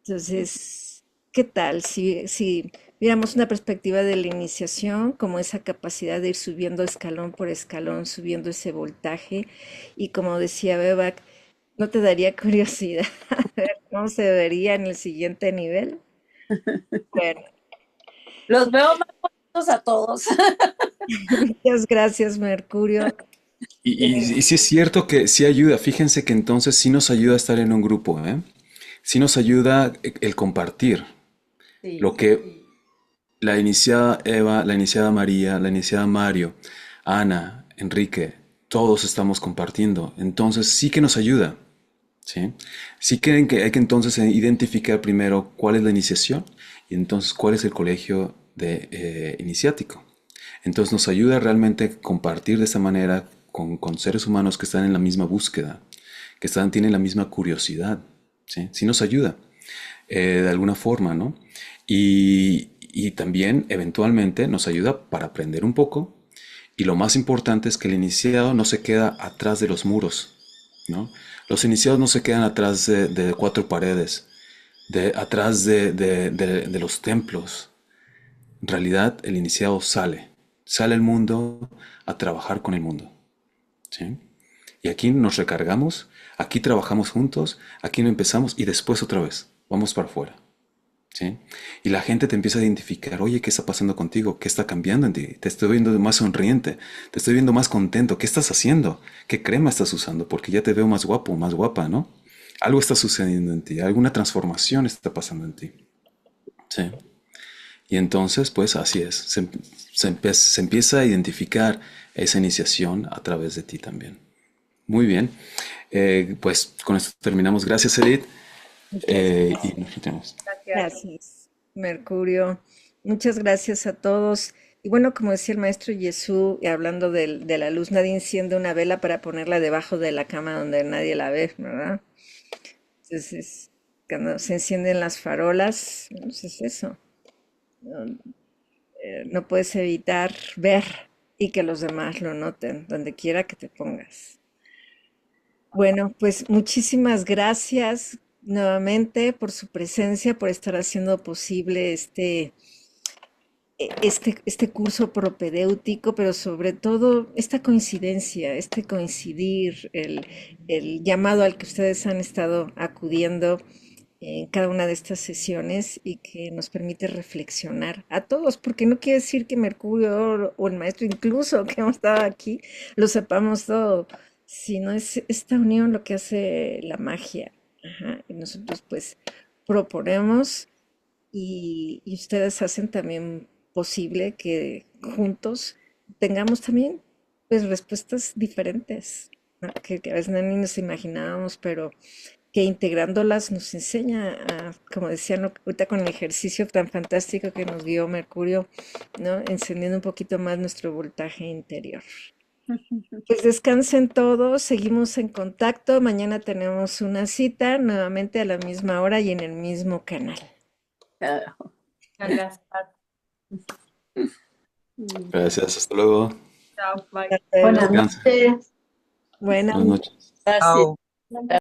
Entonces, ¿qué tal si viéramos una perspectiva de la iniciación como esa capacidad de ir subiendo escalón por escalón, subiendo ese voltaje? Y como decía Beba, ¿no te daría curiosidad ver cómo se vería en el siguiente nivel? Bueno, Los veo más bonitos a todos. muchas gracias, Mercurio. Y sí es cierto que sí ayuda, fíjense que entonces sí nos ayuda a estar en un grupo, ¿eh? Sí nos ayuda el compartir lo Sí. que la iniciada Eva, la iniciada María, la iniciada Mario, Ana, Enrique, todos estamos compartiendo. Entonces sí que nos ayuda, ¿sí? Sí que hay que entonces identificar primero cuál es la iniciación y entonces cuál es el colegio iniciático. Entonces nos ayuda realmente compartir de esta manera con seres humanos que están en la misma búsqueda, tienen la misma curiosidad, ¿sí? Sí nos ayuda de alguna forma, ¿no? Y también eventualmente nos ayuda para aprender un poco. Y lo más importante es que el iniciado no se queda atrás de los muros, ¿no? Los iniciados no se quedan atrás de cuatro paredes, atrás de los templos. En realidad, el iniciado sale al mundo a trabajar con el mundo, ¿sí? Y aquí nos recargamos, aquí trabajamos juntos, aquí no empezamos y después otra vez, vamos para afuera, ¿sí? Y la gente te empieza a identificar, oye, ¿qué está pasando contigo? ¿Qué está cambiando en ti? Te estoy viendo más sonriente, te estoy viendo más contento, ¿qué estás haciendo? ¿Qué crema estás usando? Porque ya te veo más guapo, más guapa, ¿no? Algo está sucediendo en ti, alguna transformación está pasando en ti, ¿sí? Y entonces, pues así es, se empieza a identificar esa iniciación a través de ti también. Muy bien. Pues con esto terminamos. Gracias, Edith. Muchas Y nos retiramos. Gracias. gracias, Mercurio. Muchas gracias a todos. Y bueno, como decía el maestro Jesús, y hablando de la luz, nadie enciende una vela para ponerla debajo de la cama donde nadie la ve, ¿verdad? Entonces, cuando se encienden las farolas, pues es eso. No, no puedes evitar ver y que los demás lo noten, donde quiera que te pongas. Bueno, pues muchísimas gracias nuevamente por su presencia, por estar haciendo posible este curso propedéutico, pero sobre todo esta coincidencia, este coincidir, el llamado al que ustedes han estado acudiendo en cada una de estas sesiones y que nos permite reflexionar a todos, porque no quiere decir que Mercurio o el maestro, incluso que hemos estado aquí, lo sepamos todo, sino es esta unión lo que hace la magia. Ajá, y nosotros pues proponemos y ustedes hacen también posible que juntos tengamos también pues respuestas diferentes, ¿no? Que a veces ni nos imaginábamos, pero que integrándolas nos enseña a, como decían ahorita con el ejercicio tan fantástico que nos dio Mercurio, ¿no? Encendiendo un poquito más nuestro voltaje interior. Pues descansen todos, seguimos en contacto. Mañana tenemos una cita nuevamente a la misma hora y en el mismo canal. Gracias. Gracias, hasta luego. Chao, bye. Hasta luego. Buenas Descansa. noches. Buenas Buenas noches. Gracias. Chao.